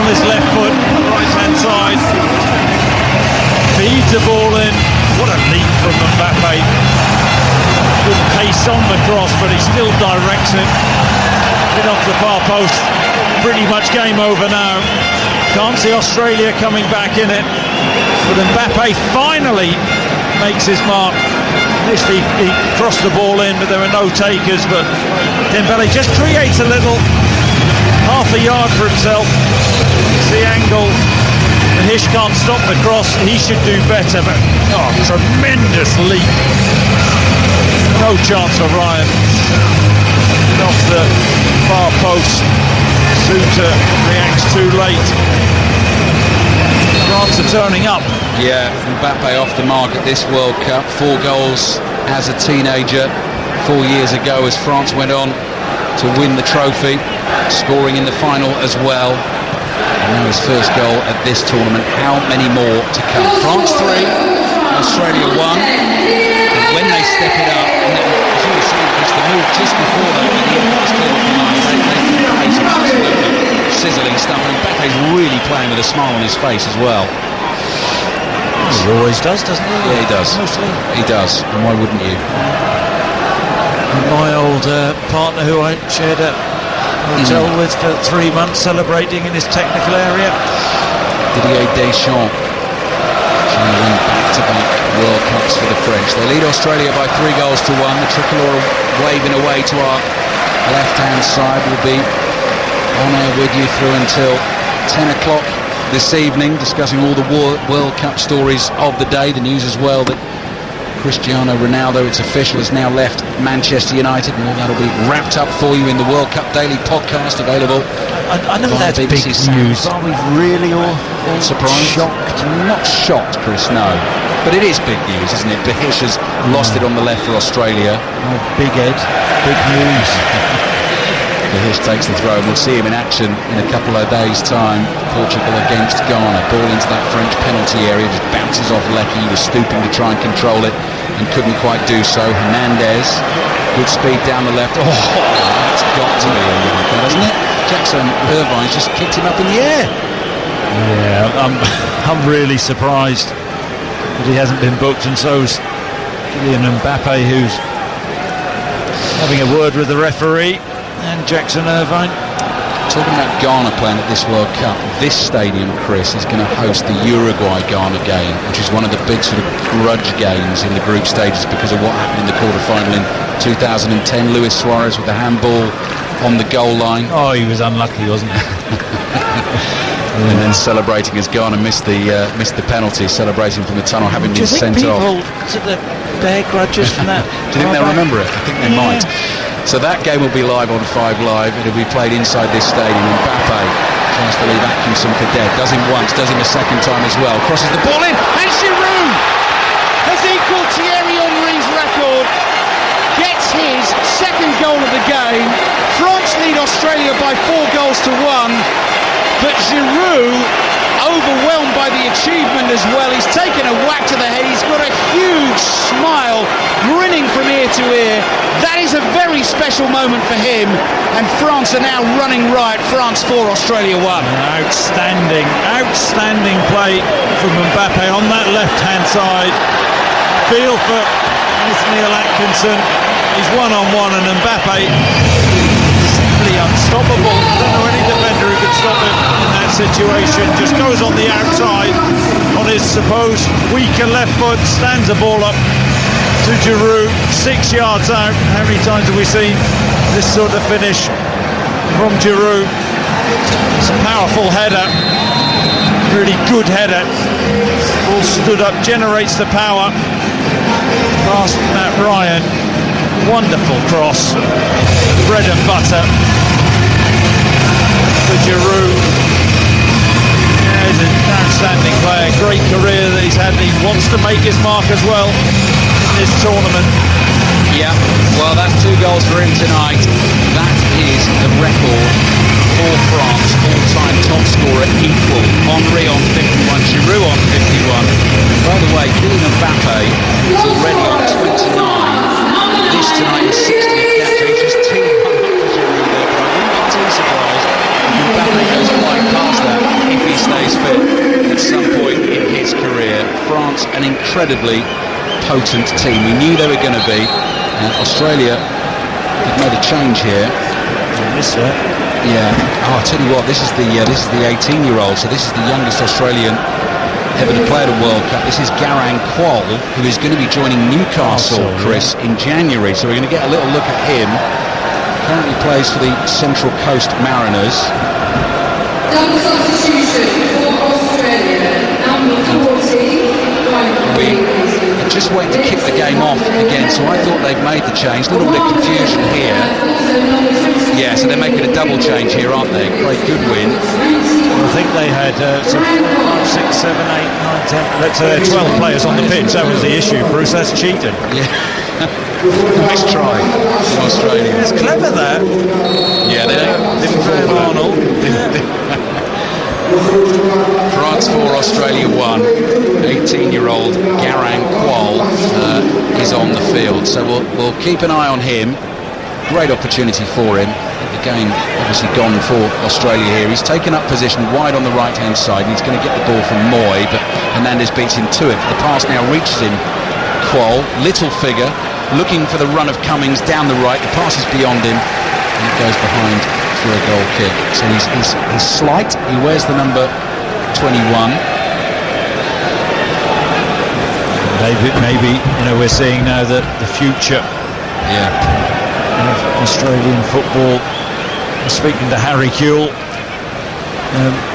on his left foot, right hand side, feeds the ball in. What a leap from Mbappe. Good pace on the cross, but he still directs it in off the far post. Pretty much game over now. Can't see Australia coming back in it, but Mbappe finally makes his mark. Initially he crossed the ball in, but there were no takers, but Dembele just creates a little, half a yard for himself. It's the angle. The Hish can't stop the cross. He should do better, but tremendous leap. No chance for Ryan. Off the far post. Suter reacts too late. France are turning up. Yeah, Mbappe off the mark at this World Cup. 4 goals as a teenager 4 years ago as France went on to win the trophy, scoring in the final as well. And now his first goal at this tournament. How many more to come? France 3, Australia 1. And when they step it up, and then, as you were saying, Chris, the move just before that, when the impact came from us, they play some absolutely sizzling stuff. And Mbappe's really playing with a smile on his face as well. He always does, doesn't he? Yeah, he does. Mostly. He does. And why wouldn't you? My old partner, who I shared a hotel with for 3 months, celebrating in his technical area. Didier Deschamps trying to win back-to-back World Cups for the French. They lead Australia by 3 goals to 1. The tricolour waving away to our left-hand side. Will be on air with you through until 10 o'clock this evening, discussing all the World Cup stories of the day. The news as well that Cristiano Ronaldo, it's official, has now left Manchester United, and all that'll be wrapped up for you in the World Cup Daily podcast, available. I know that's BBC big Sounds. news. Are we really all surprised? Shocked? Not shocked, Chris, no. But it is big news, isn't it? Behish has lost it on the left for Australia. Oh, big Ed, big news. Behish takes the throw, and we'll see him in action in a couple of days' time. Portugal against Ghana. Ball into that French penalty area, just bounces off Lecky. He was stooping to try and control it and couldn't quite do so. Hernandez, good speed down the left. Oh, that's got to be a yellow card, hasn't it? Jackson Irvine's just kicked him up in the air. Yeah, I'm really surprised that he hasn't been booked, and so's Kylian Mbappe, who's having a word with the referee, and Jackson Irvine. Talking about Ghana playing at this World Cup, this stadium, Chris, is going to host the Uruguay-Ghana game, which is one of the big sort of grudge games in the group stages because of what happened in the quarter-final in 2010. Luis Suarez with the handball on the goal line. Oh, he was unlucky, wasn't he? And then celebrating as Ghana missed the penalty, celebrating from the tunnel, having been sent off. Do you think people sort of bear grudges from that? Do you think they'll remember it? I think they might. So that game will be live on 5 Live. It'll be played inside this stadium. Mbappe tries to leave Atkinson for dead. Does him once, does him a second time as well. Crosses the ball in, and Giroud has equalled Thierry Henry's record. Gets his second goal of the game. France lead Australia by 4 goals to 1. But Giroud, overwhelmed by the achievement as well, he's taken a whack to the head. He's got a huge smile, grinning from ear to ear. That is a very special moment for him, and France are now running riot. France 4, Australia 1. Outstanding play from Mbappe on that left-hand side. Feel for Nathaniel Atkinson. He's one-on-one, and Mbappe simply unstoppable. I don't know any defender who could stop him in that situation. Just goes on the outside on his supposed weaker left foot, stands the ball up to Giroud, 6 yards out. How many times have we seen this sort of finish from Giroud? It's a powerful header, really good header. Ball stood up, generates the power past Matt Ryan. Wonderful cross, bread and butter for Giroud. He's an outstanding player, great career that he's had. He wants to make his mark as well in this tournament. Yeah, well, that's 2 goals for him tonight. That is the record for France, all-time top scorer equal. Henry on 51, Giroud on 51. By the way, Kylian Mbappe is already on 29. This tonight is 60th catch. He's just teamed up for Giroud there, but I wouldn't be too surprised if Mbappe goes flying past that if he stays fit at some point in his career. France, an incredibly potent team. We knew they were going to be. Australia have made a change here. Yeah. Oh, I'll tell you what. This is the 18-year-old. So this is the youngest Australian ever to play at a World Cup. This is Garang Kuol, who is going to be joining Newcastle, Chris, in January. So we're going to get a little look at him. Currently plays for the Central Coast Mariners. Double substitution for Australia. Number 40. We just waiting to kick the game off again, so I thought they'd made the change. A little bit of confusion here. Yeah, so they're making a double change here, aren't they? Great, good win. I think they had 5, 6, 7, 8, 9, 10, 12 players on the pitch. That was the issue, Bruce. That's cheating. Yeah. Nice try from Australia. It's clever, that. Yeah, they didn't fall for Arnold. France 4, Australia 1. 18-year-old Garang Kuol is on the field, so we'll keep an eye on him. Great opportunity for him. The game obviously gone for Australia here. He's taken up position wide on the right-hand side, and he's going to get the ball from Moy, but Hernandez beats him to it. The pass now reaches him. Kuol, little figure, looking for the run of Cummings down the right. The pass is beyond him, and it goes behind for a goal kick. So he's slight. He wears the number 21. Maybe we're seeing now that the future of Australian football. I was speaking to Harry Kewell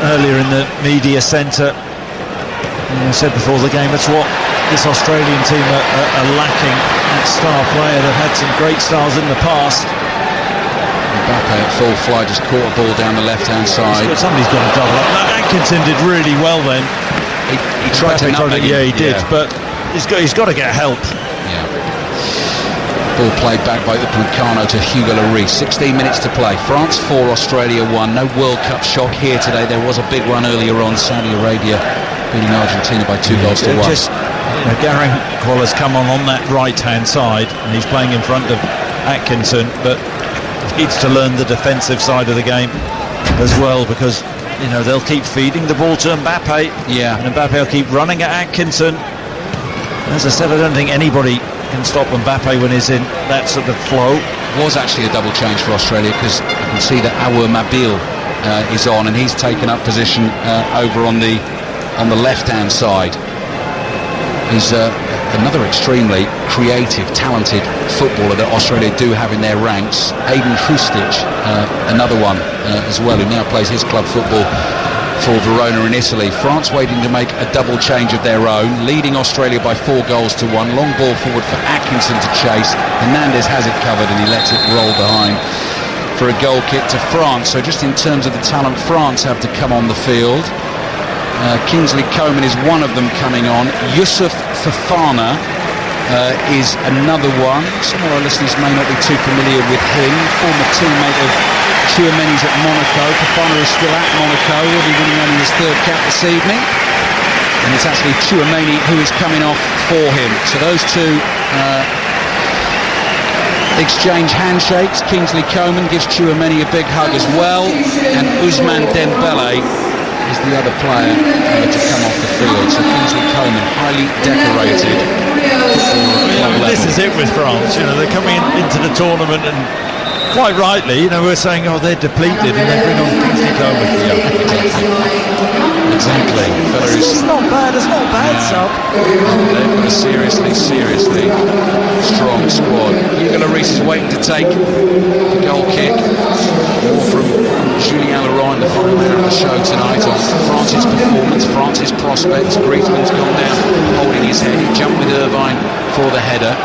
earlier in the media centre. I said before the game, that's what this Australian team are lacking, that star player. They've had some great stars in the past. Mbappe at full fly just caught a ball down the left-hand side. Somebody's got to double up. Atkinson did really well then. He tried to nutmeg him. Yeah, he did, but he's got to get help. Yeah. Ball played back by Upamecano to Hugo Lloris. 16 minutes to play. France 4, Australia 1. No World Cup shock here today. There was a big one earlier on. Saudi Arabia beating Argentina by 2 goals to 1. Garang Kuol has come on that right-hand side, and he's playing in front of Atkinson, but he needs to learn the defensive side of the game as well, because they'll keep feeding the ball to Mbappe. Yeah. And Mbappe will keep running at Atkinson. As I said, I don't think anybody can stop Mbappe when he's in that sort of flow. It was actually a double change for Australia, because I can see that Awer Mabil is on, and he's taken up position over on the left-hand side. He's another extremely creative, talented footballer that Australia do have in their ranks. Aiden Hrustic, another one as well, who now plays his club football for Verona in Italy. France waiting to make a double change of their own, leading Australia by 4 goals to 1. Long ball forward for Atkinson to chase. Hernandez has it covered, and he lets it roll behind for a goal kick to France. So just in terms of the talent France have to come on the field, Kingsley Coman is one of them coming on. Youssouf Fofana is another one. Some of our listeners may not be too familiar with him. Former teammate of Tchouameni's at Monaco. Fofana is still at Monaco. He'll be winning only his 3rd cap this evening. And it's actually Tchouameni who is coming off for him. So those two exchange handshakes. Kingsley Coman gives Tchouameni a big hug as well. And Ousmane Dembele is the other player to come off the field. So Kingsley Coman, highly decorated. This is it with France. They're coming into the tournament, and quite rightly, we're saying, they're depleted, and they bring on Kingsley Coman. Exactly. It's not bad. It's not bad, sub. They've got a seriously strong squad. Hugo Lloris is waiting to take the goal kick. More from Julien Laurent in the final hour of the show tonight on France's performance, France's prospects. Griezmann's gone down holding his head. He jumped with Irvine for the header,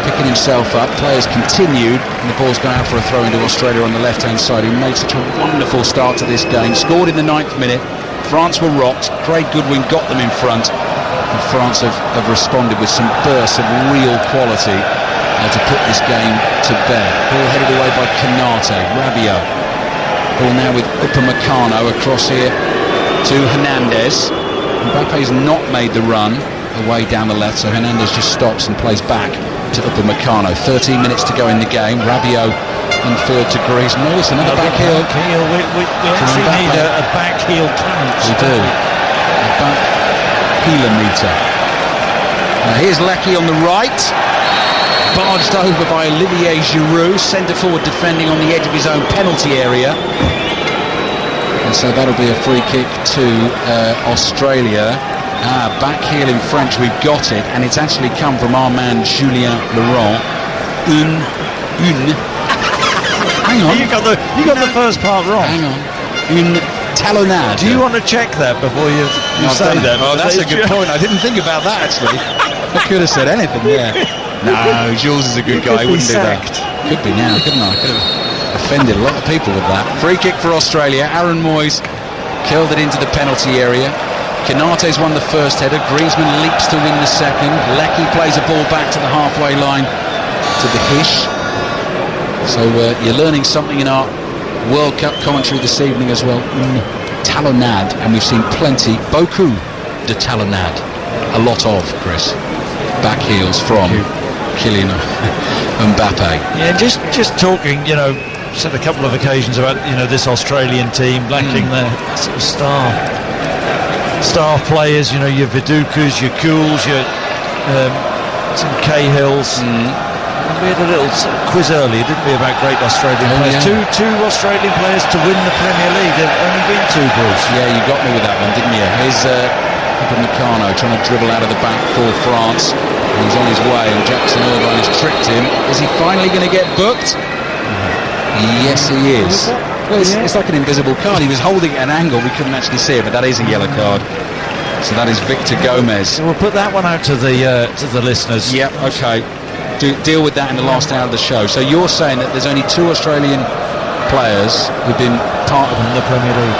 picking himself up. Players continued, and the ball's going out for a throw into Australia on the left-hand side, who made such a wonderful start to this game. Scored in the 9th minute, France were rocked. Craig Goodwin got them in front. And France have responded with some bursts of real quality to put this game to bed. Ball headed away by Canate, Rabiot. Ball now with Upamecano across here to Hernandez. Mbappe's not made the run away down the left, so Hernandez just stops and plays back to Upamecano. 13 minutes to go in the game. Rabiot in field to Griezmann. Notice another back heel. We actually need a back heel count. We do. A back heeler meter. Here's Lecky on the right. Barged over by Olivier Giroud, centre forward defending on the edge of his own penalty area. And so that'll be a free kick to Australia. Back heel in French, we've got it, and it's actually come from our man Julien Laurent. Une. Hang on. You got the first part wrong. Hang on. Une talonnade. Do you want to check that before you say that? Oh, that's a good point. I didn't think about that actually. I could have said anything. Yeah. No, Jules is a good guy. He wouldn't do that. Could be now, couldn't I? Could have offended a lot of people with that. Free kick for Australia. Aaron Moyes curled it into the penalty area. Canate's won the first header. Griezmann leaps to win the second. Lecky plays a ball back to the halfway line to the Hish. So you're learning something in our World Cup commentary this evening as well. Talonnade, and we've seen plenty, beaucoup de talonnade. A lot of, Chris. Back heels from Kylian Mbappe. Yeah, just talking, said a couple of occasions about, this Australian team lacking their sort of star players, your Vidukas, your Cools, your some Cahills. We had a little quiz earlier, didn't we, about great Australian players. Yeah. Two Australian players to win the Premier League. There have only been two, Bruce. Yeah, you got me with that one, didn't you? Here's Upamecano trying to dribble out of the back for France. And he's on his way, and Jackson Irvine has tricked him. Is he finally going to get booked? Yes, he is. Well, it's like an invisible card. He was holding it at an angle. We couldn't actually see it, but that is a yellow card. So that is Victor Gomez. So we'll put that one out to the listeners. Yep, okay. Deal with that in the last hour of the show. So you're saying that there's only two Australian players who've been part of the Premier League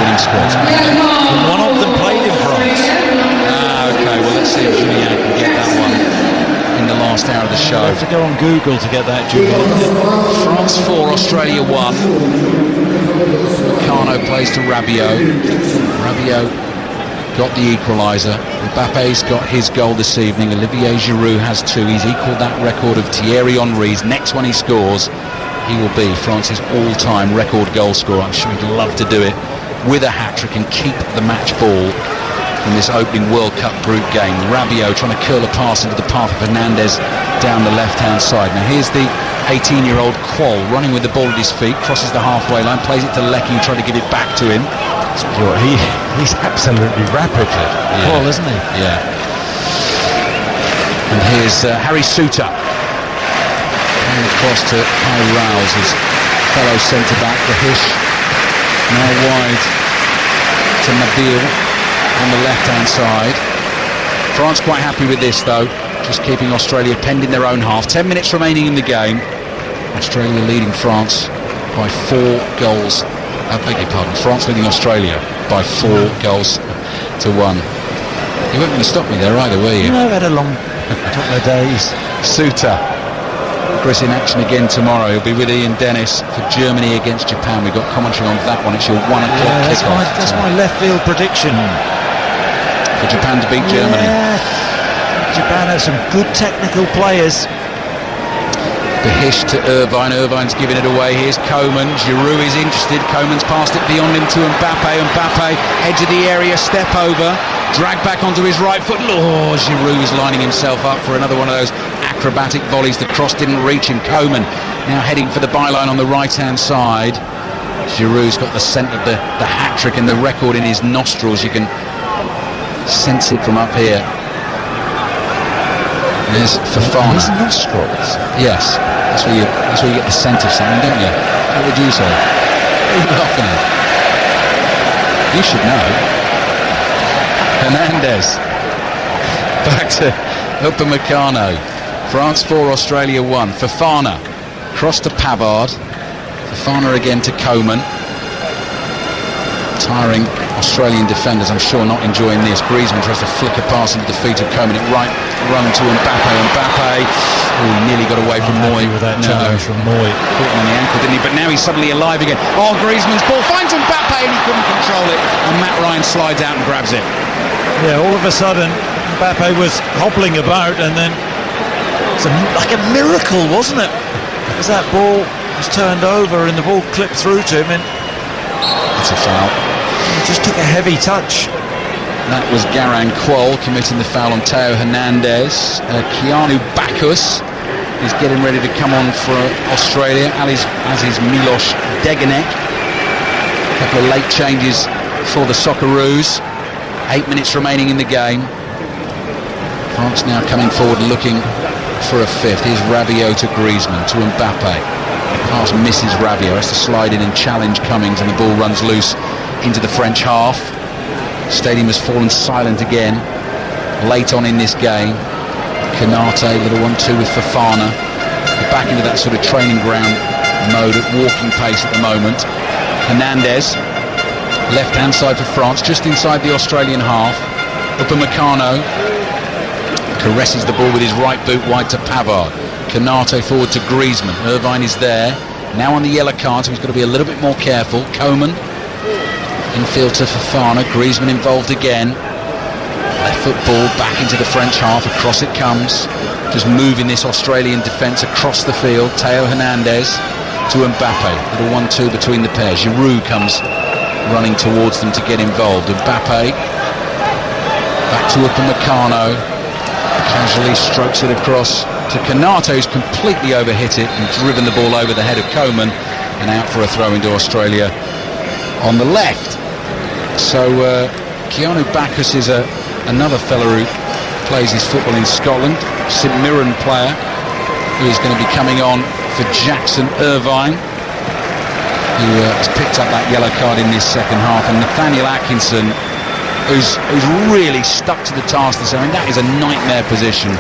winning squads. And one of them played in France. Okay, well let's see if Julien can get that one in the last hour of the show. You have to go on Google to get that, Julien. France 4, Australia 1. Cano plays to Rabiot. Rabiot got the equaliser. Mbappe's got his goal this evening. Olivier Giroud has two. He's equalled that record of Thierry Henry's. Next one he scores, he will be France's all-time record goal scorer. I'm sure he'd love to do it with a hat-trick and keep the match ball in this opening World Cup group game. Rabiot trying to curl a pass into the path of Hernandez down the left-hand side. Now here's the 18-year-old Quol running with the ball at his feet, crosses the halfway line, plays it to Lecky, trying to give it back to him. He's absolutely rapid, Paul, isn't he? Yeah. And here's Harry Souttar. And across to Kai Rouse, his fellow centre-back, the Hish. Now wide to Nabil on the left-hand side. France quite happy with this, though. Just keeping Australia penned in their own half. 10 minutes remaining in the game. Australia leading France by 4 goals. I beg your pardon, France leading Australia by 4 goals to 1. You weren't going to stop me there either, were you? No, I've had a long couple of days. Souttar. Chris in action again tomorrow. He'll be with Ian Dennis for Germany against Japan. We've got commentary on that one. It's your 1 o'clock kickoff. That's my left field prediction. For Japan to beat Germany. Yeah. Japan has some good technical players. The Hish to Irvine. Irvine's giving it away. Here's Coman. Giroud is interested. Coman's passed it beyond him to Mbappe. Mbappe, edge of the area, step over. Drag back onto his right foot. Oh, Giroud is lining himself up for another one of those acrobatic volleys. The cross didn't reach him. Coman now heading for the byline on the right-hand side. Giroud's got the scent of the hat-trick and the record in his nostrils. You can sense it from up here. There's Fofana. His nostrils? Yes. That's where you get the scent of something, don't you? What would you say? What are you laughing at? You should know. Hernandez. Back to Upamecano. France 4, Australia 1. Fofana. Cross to Pavard. Fofana again to Coman. tiring Australian defenders, I'm sure, not enjoying this. Griezmann tries to flick a pass into the feet of Coman. It right run to Mbappe. Mbappe, he nearly got away from Moy. With that challenge from Moy. Caught him on the ankle, didn't he? But now he's suddenly alive again. Oh, Griezmann's ball finds Mbappe and he couldn't control it. And Matt Ryan slides out and grabs it. Yeah, all of a sudden, Mbappe was hobbling about, and then it's like a miracle, wasn't it? As that ball was turned over and the ball clipped through to him, and it's a foul. He just took a heavy touch. That was Garan Quol committing the foul on Theo Hernandez. Keanu Bacchus is getting ready to come on for Australia, as is Milos Degenek. A couple of late changes for the Socceroos. 8 minutes remaining in the game. France now coming forward looking for a fifth. Here's Rabiot to Griezmann to Mbappe. The pass misses Rabiot. Has to slide in and challenge Cummings, and the ball runs loose into the French half. Stadium has fallen silent again late on in this game. Canate, little 1-2 with Fofana. We're back into that sort of training ground mode at walking pace at the moment. Hernandez, left hand side for France, just inside the Australian half. Upamecano caresses the ball with his right boot wide to Pavard. Canate forward to Griezmann. Irvine is there, now on the yellow card, so he's got to be a little bit more careful. Coman infield to Fofana. Griezmann involved again. Left foot ball back into the French half. Across it comes, just moving this Australian defence across the field. Theo Hernandez to Mbappe. Little 1-2 between the pair. Giroud comes running towards them to get involved. Mbappe back to Upamecano. Casually strokes it across to Canate, who's completely overhit it and driven the ball over the head of Coman and out for a throw into Australia on the left. So Keanu Bacchus is another fella who plays his football in Scotland, St Mirren player, who is going to be coming on for Jackson Irvine, who has picked up that yellow card in this second half, and Nathaniel Atkinson, who's really stuck to the task this. I mean, that is a nightmare position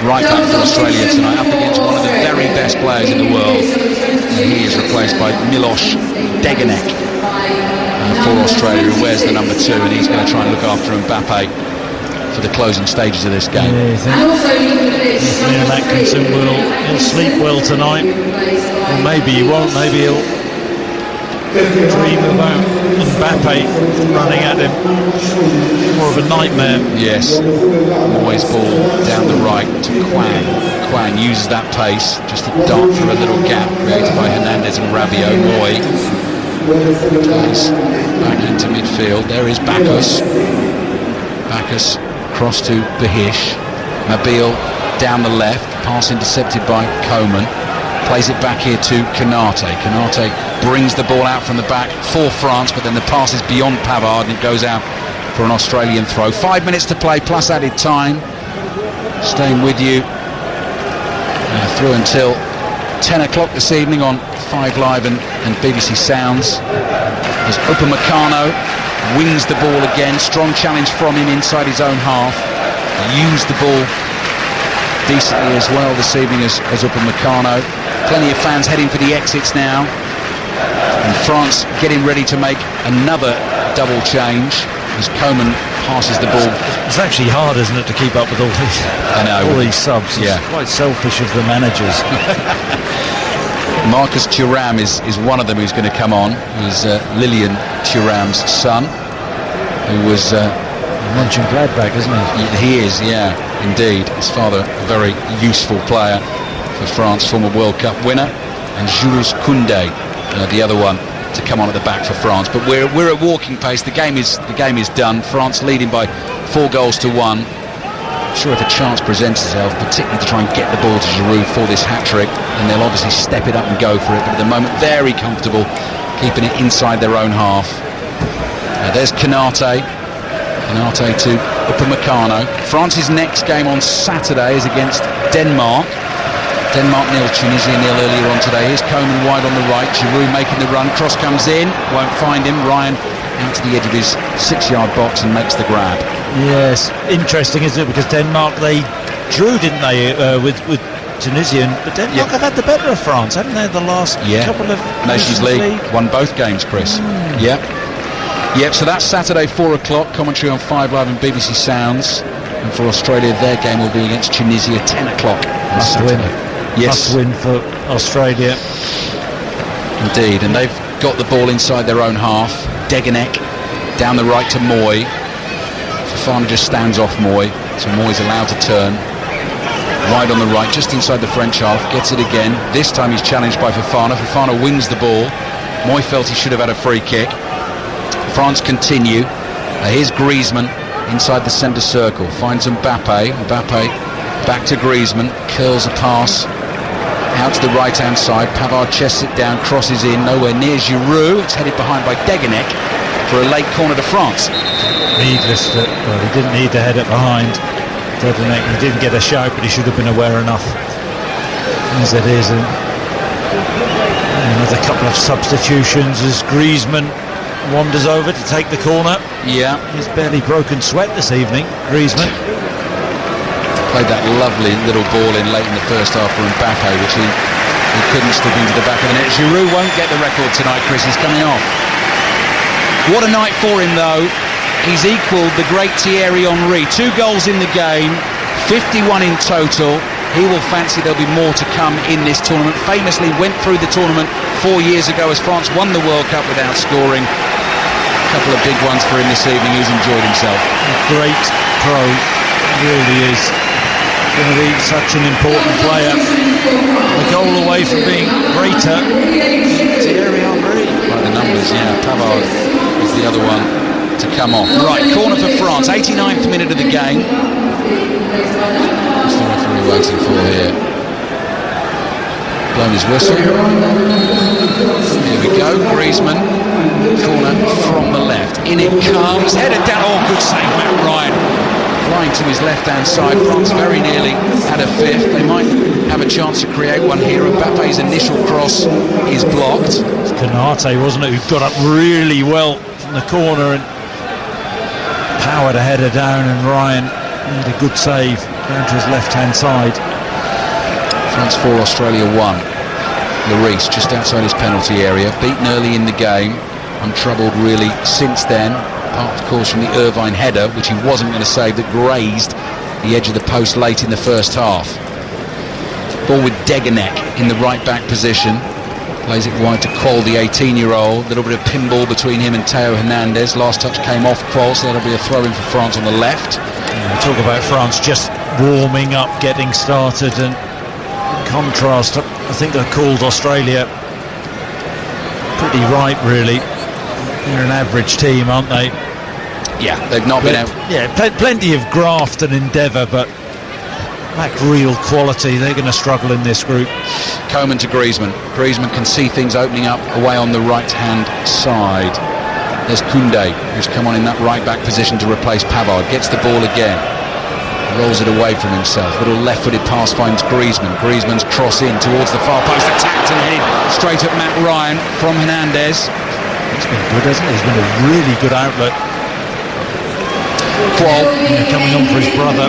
right back for Australia tonight, up against one of the very best players in the world. And he is replaced by Milos Degenek for Australia, who wears the number 2, and he's going to try and look after Mbappe for the closing stages of this game. Nathaniel Atkinson he'll sleep well tonight, or maybe he won't. Maybe he'll dream about Mbappe running at him. More of a nightmare. Yes. Moy's ball down the right to Kwang. Kwang uses that pace just to dart through a little gap created by Hernandez and Rabiot. Moy plays back into midfield. There is Bacchus. Bacchus cross to Behish. Mabille down the left. Pass intercepted by Coman. Plays it back here to Canate. Canate brings the ball out from the back for France, but then the pass is beyond Pavard and it goes out for an Australian throw. 5 minutes to play plus added time. Staying with you through until 10 o'clock this evening on 5 Live and BBC Sounds. As Upamecano wins the ball again. Strong challenge from him inside his own half. Used the ball decently as well this evening as Upamecano. Plenty of fans heading for the exits now, and France getting ready to make another double change as Coman passes the ball. It's actually hard, isn't it, to keep up with all these, all these subs. Yeah. It's quite selfish of the managers. Marcus Thuram is one of them who's going to come on, who's Lilian Thuram's son, who was Mönchengladbach, isn't he? He is, yeah, indeed. His father, a very useful player for France, former World Cup winner, and Jules Koundé, the other one, to come on at the back for France. But we're at walking pace. The game is done. France leading by 4-1. Sure, if a chance presents itself, particularly to try and get the ball to Giroud for this hat-trick, then they'll obviously step it up and go for it. But at the moment, very comfortable, keeping it inside their own half. There's Canate. Canate to Upamecano. France's next game on Saturday is against Denmark. Denmark 0, Tunisia 0 earlier on today. Here's Coman wide on the right. Giroud making the run. Cross comes in. Won't find him. Ryan out to the edge of his 6-yard box and makes the grab. Yes, interesting, isn't it? Because Denmark, they drew, didn't they, with Tunisia? But Denmark have had the better of France, haven't they? The last couple of Nations League. Won both games, Chris. Yeah. Yep, so that's Saturday 4 o'clock, commentary on 5 Live and BBC Sounds. And for Australia, their game will be against Tunisia 10 o'clock on Must Saturday. win. Yes. Must win for Australia. Indeed, and they've got the ball inside their own half. Deganek down the right to Moy. Fofana just stands off Moy, so Moy's allowed to turn. Wide on the right, just inside the French half, gets it again. This time he's challenged by Fofana. Fofana wins the ball. Moy felt he should have had a free kick. France continue. Here's Griezmann inside the centre circle. Finds Mbappe. Mbappe back to Griezmann. Curls a pass out to the right-hand side. Pavard chests it down, crosses in. Nowhere near Giroud. It's headed behind by Deganek for a late corner to France. Needless that, well, he didn't need the header behind. Deganek, he didn't get a shout, but he should have been aware enough as it is. And another couple of substitutions as Griezmann wanders over to take the corner. Yeah, He's barely broken sweat this evening, Griezmann. played that lovely little ball in late in the first half for Mbappe, which he couldn't slip into the back of the net. Giroud won't get the record tonight, Chris. He's coming off. What a night for him, though. He's equalled the great Thierry Henry. 2 goals in the game, 51 in total. He will fancy there'll be more to come in this tournament. Famously went through the tournament 4 years ago as France won the World Cup without scoring. A couple of big ones for him this evening. He's enjoyed himself. A great pro, really is going to be such an important player. A goal away from being greater. Thierry Henry. By the numbers, yeah. Pavard is the other one to come off. Right, corner for France. 89th minute of the game. What's the referee waiting for here? Blown his whistle. Here we go. Griezmann. Corner from the left. In it comes. Headed down. Oh, good save, Matt Ryan. Flying to his left-hand side. France very nearly had a fifth. They might have a chance to create one here. Mbappe's initial cross is blocked. It's Konate, wasn't it, who got up really well from the corner and powered a header down, and Ryan made a good save down to his left-hand side. France 4, Australia 1. Lloris just outside his penalty area, beaten early in the game, untroubled really since then, apart of course from the Irvine header, which he wasn't going to save, that grazed the edge of the post late in the first half. Ball with Deganek in the right back position, plays it wide to Quol, the 18-year-old. A little bit of pinball between him and Theo Hernandez. Last touch came off Quol, so that'll be a throw-in for France on the left. Yeah, talk about France just warming up, getting started, and in contrast, I think I called Australia pretty right, really. They're an average team, aren't they? Yeah, they've not been out. Yeah, plenty of graft and endeavour, but lack real quality. They're going to struggle in this group. Coman to Griezmann. Griezmann can see things opening up away on the right-hand side. There's Koundé, who's come on in that right-back position to replace Pavard. Gets the ball again. Rolls it away from himself. Little left-footed pass finds Griezmann. Griezmann's cross in towards the far post. Attacked and headed straight at Matt Ryan from Hernandez. He's been good, hasn't he? He's been a really good outlet. Quol. Coming on for his brother.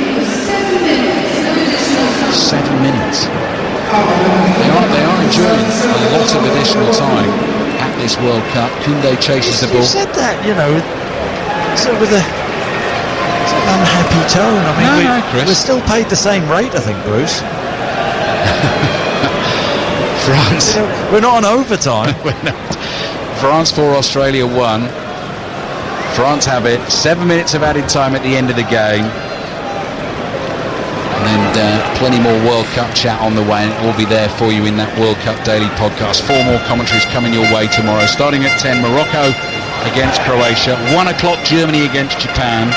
7 minutes. They are enjoying a lot of additional time at this World Cup. Koundé chases the ball. You said that, sort of with an unhappy tone. I mean, Chris. we're still paid the same rate, I think, Bruce. France. We're not on overtime. We're not. France 4, Australia 1. France have it. 7 minutes of added time at the end of the game. And plenty more World Cup chat on the way, and it will be there for you in that World Cup Daily podcast. 4 more commentaries coming your way tomorrow. Starting at 10, Morocco against Croatia. 1 o'clock, Germany against Japan.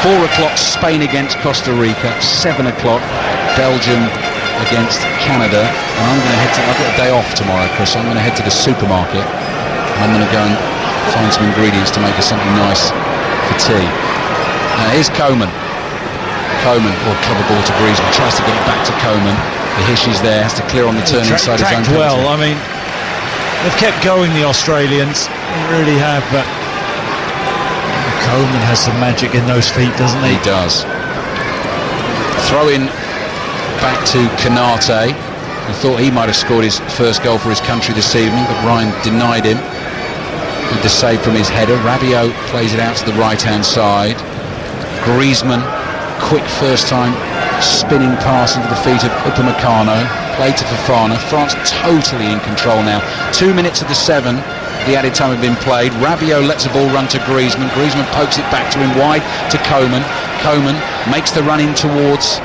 4 o'clock, Spain against Costa Rica. 7 o'clock, Belgium against Canada. And I'm going to I've got a day off tomorrow, Chris, so I'm going to head to the supermarket. I'm going to go and find some ingredients to make us something nice for tea. Here's Coman. Coman will cover ball to Griezmann, tries to get it back to Coman. The Hishi's there, has to clear on the turn inside his own penalty. Well, I mean, they've kept going, the Australians. They really have, but Coman has some magic in those feet, doesn't he? He does. Throw in back to Konate. We thought he might have scored his first goal for his country this evening, but Ryan denied him. with the save from his header. Rabiot plays it out to the right-hand side. Griezmann, quick first time spinning pass into the feet of Upamecano, played to Fofana. France totally in control now. 2 minutes of the 7, the added time had been played. Rabiot lets the ball run to Griezmann. Griezmann pokes it back to him wide to Coman. Coman makes the run in towards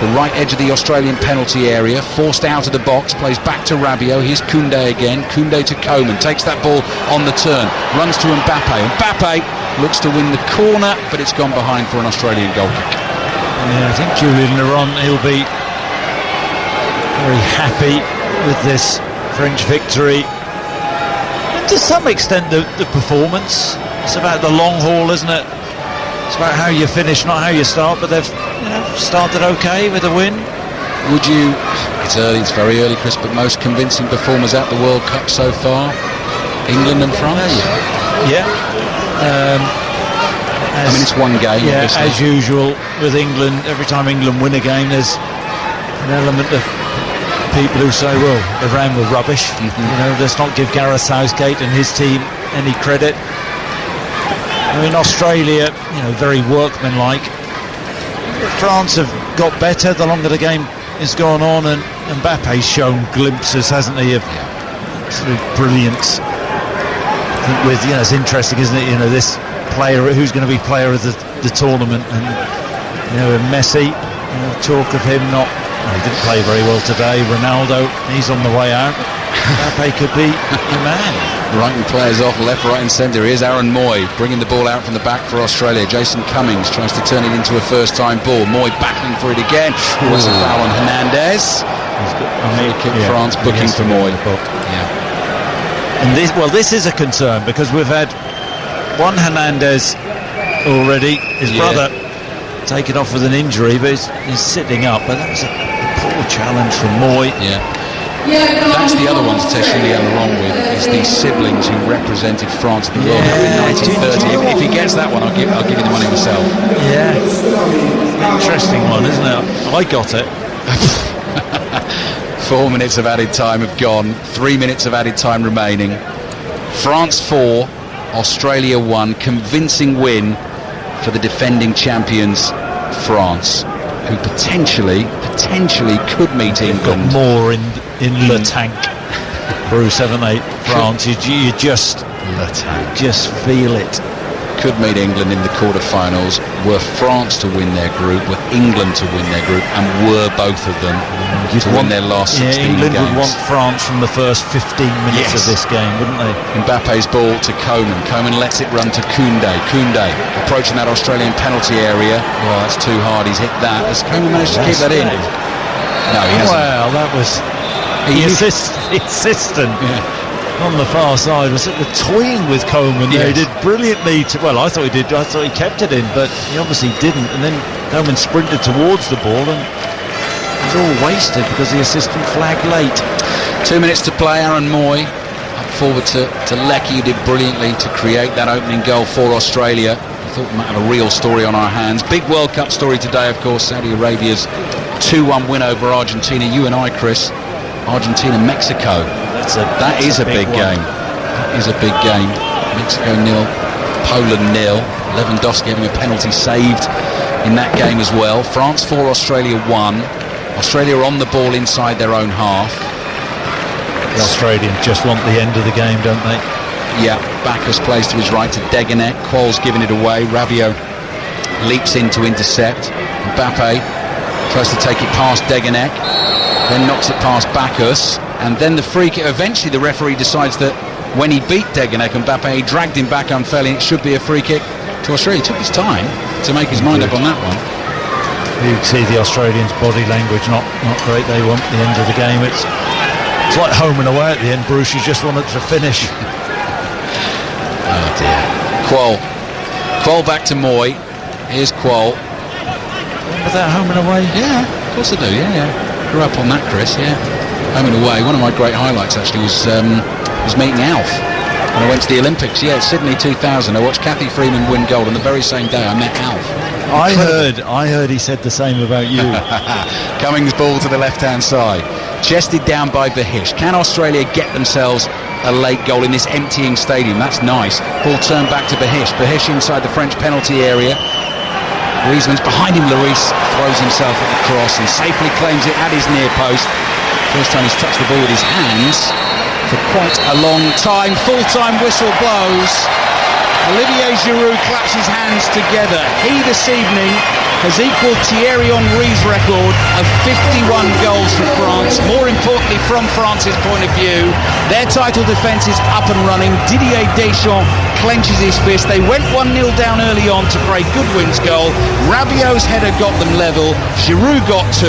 the right edge of the Australian penalty area, forced out of the box, plays back to Rabiot. Here's Koundé again. Koundé to Coman, takes that ball on the turn, runs to Mbappe. Mbappe looks to win the corner, but it's gone behind for an Australian goal kick. Yeah, I think Julian Laurent, he'll be very happy with this French victory. And to some extent the performance. It's about the long haul, isn't it? It's about how you finish, not how you start, but they've started okay with a win. Would you, it's early, it's very early, Chris, but most convincing performers at the World Cup so far? England and France? Yeah. I mean, it's one game, yeah, obviously. as usual with England, every time England win a game, there's an element of people who say, well, Iran were rubbish. Let's not give Gareth Southgate and his team any credit. I mean, Australia, very workmanlike. France have got better the longer the game has gone on, and Mbappe's shown glimpses, hasn't he, of absolute brilliance. I think it's interesting, isn't it? This player who's going to be player of the tournament, and Messi, talk of him he didn't play very well today. Ronaldo, he's on the way out. Mbappe could be the man. Writing players off left, right and centre. Here's Aaron Moy bringing the ball out from the back for Australia. Jason Cummings tries to turn it into a first-time ball. Moy battling for it again. What's a foul on Hernandez? France booking for Moy. Yeah. And this is a concern, because we've had one Hernandez already. His brother taken off with an injury, but he's sitting up. But that was a poor challenge from Moy. Yeah. That's the other one to test Julien Laurent with, is the siblings who represented France at the World Cup in 1930. If he gets that one, I'll give you the money myself. Yeah, interesting one, isn't it? I got it. 4 minutes of added time have gone. 3 minutes of added time remaining. France 4, Australia 1. Convincing win for the defending champions France, who potentially could meet England. Got more in Le Tank. Bruce, haven't they? France, you just feel it. Could meet England in the quarter-finals. Were France to win their group, were England to win their group, and were both of them to win their last 16 England games. would want France from the first 15 minutes of this game, wouldn't they? Mbappe's ball to Coman. Coman lets it run to Koundé. Koundé approaching that Australian penalty area. Well, that's too hard. He's hit that. Has Coman managed to keep that in? No, he hasn't. Well, that was the assistant. On the far side was toying with Coman. Yes. He did brilliantly. I thought he did. I thought he kept it in, but he obviously didn't. And then Coman sprinted towards the ball, and it was all wasted because the assistant flagged late. 2 minutes to play. Aaron Moy up forward to Leckie, who did brilliantly to create that opening goal for Australia. I thought we might have a real story on our hands. Big World Cup story today, of course. Saudi Arabia's 2-1 win over Argentina. You and I, Chris. Argentina-Mexico. That is a big game. That is a big game. Mexico 0, Poland 0. Lewandowski having a penalty saved in that game as well. France 4, Australia 1. Australia are on the ball inside their own half. The Australians just want the end of the game, don't they? Yeah, Bacchus plays to his right to Deganek. Qual's giving it away. Rabiot leaps in to intercept. Mbappe tries to take it past Deganek, then knocks it past Bacchus, and then the free kick. Eventually the referee decides that when he beat Deganek and Mbappe, he dragged him back unfairly, and it should be a free kick to Australia. He took his time to make his mind up on that one. You can see the Australians' body language not great. They want the end of the game. It's like home and away at the end, Bruce. You just wanted to finish. Oh dear. Qual back to Moy. Here's Qual. Remember that home and away? Yeah, of course I do. Yeah. Grew up on that, Chris. Yeah. Home and away. One of my great highlights actually was meeting Alf when I went to the Olympics. Yeah, Sydney 2000. I watched Kathy Freeman win gold. On the very same day I met Alf. I heard he said the same about you. Cummings ball to the left-hand side. chested down by Vahish. Can Australia get themselves a late goal in this emptying stadium? That's nice. Ball turned back to Vahish. Vahish inside the French penalty area. Griezmann's behind him. Lloris throws himself at the cross and safely claims it at his near post. First time he's touched the ball with his hands for quite a long time. Full-time whistle blows. Olivier Giroud claps his hands together. He this evening has equalled Thierry Henry's record of 51 goals for France. More importantly, from France's point of view, their title defence is up and running. Didier Deschamps clenches his fist. They went 1-0 down early on to break Goodwin's goal. Rabiot's header got them level. Giroud got 2.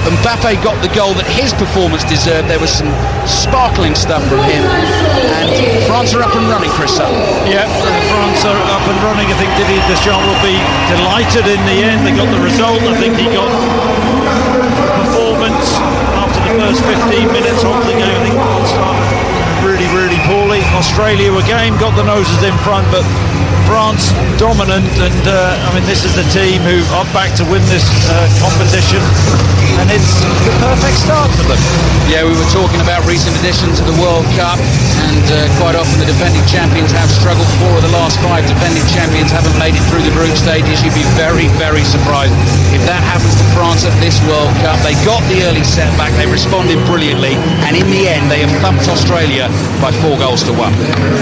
Mbappe got the goal that his performance deserved. There was some sparkling stuff from him. And France are up and running, Chris Sutton. Yeah, France are up and running. I think Didier Deschamps will be delighted in the end. They got the result. I think he got performance after the first 15 minutes of the game. I think France started really, really poorly. Australia were game, got the noses in front, but France dominant, and I mean, this is the team who are back to win this competition, and it's the perfect start for them. Yeah, we were talking about recent additions to the World Cup, and quite often the defending champions have struggled. 4 of the last 5 defending champions haven't made it through the group stages. You'd be very, very surprised if that happens to France at this World Cup. They got the early setback, they responded brilliantly, and in the end they have thumped Australia by 4 goals to 1.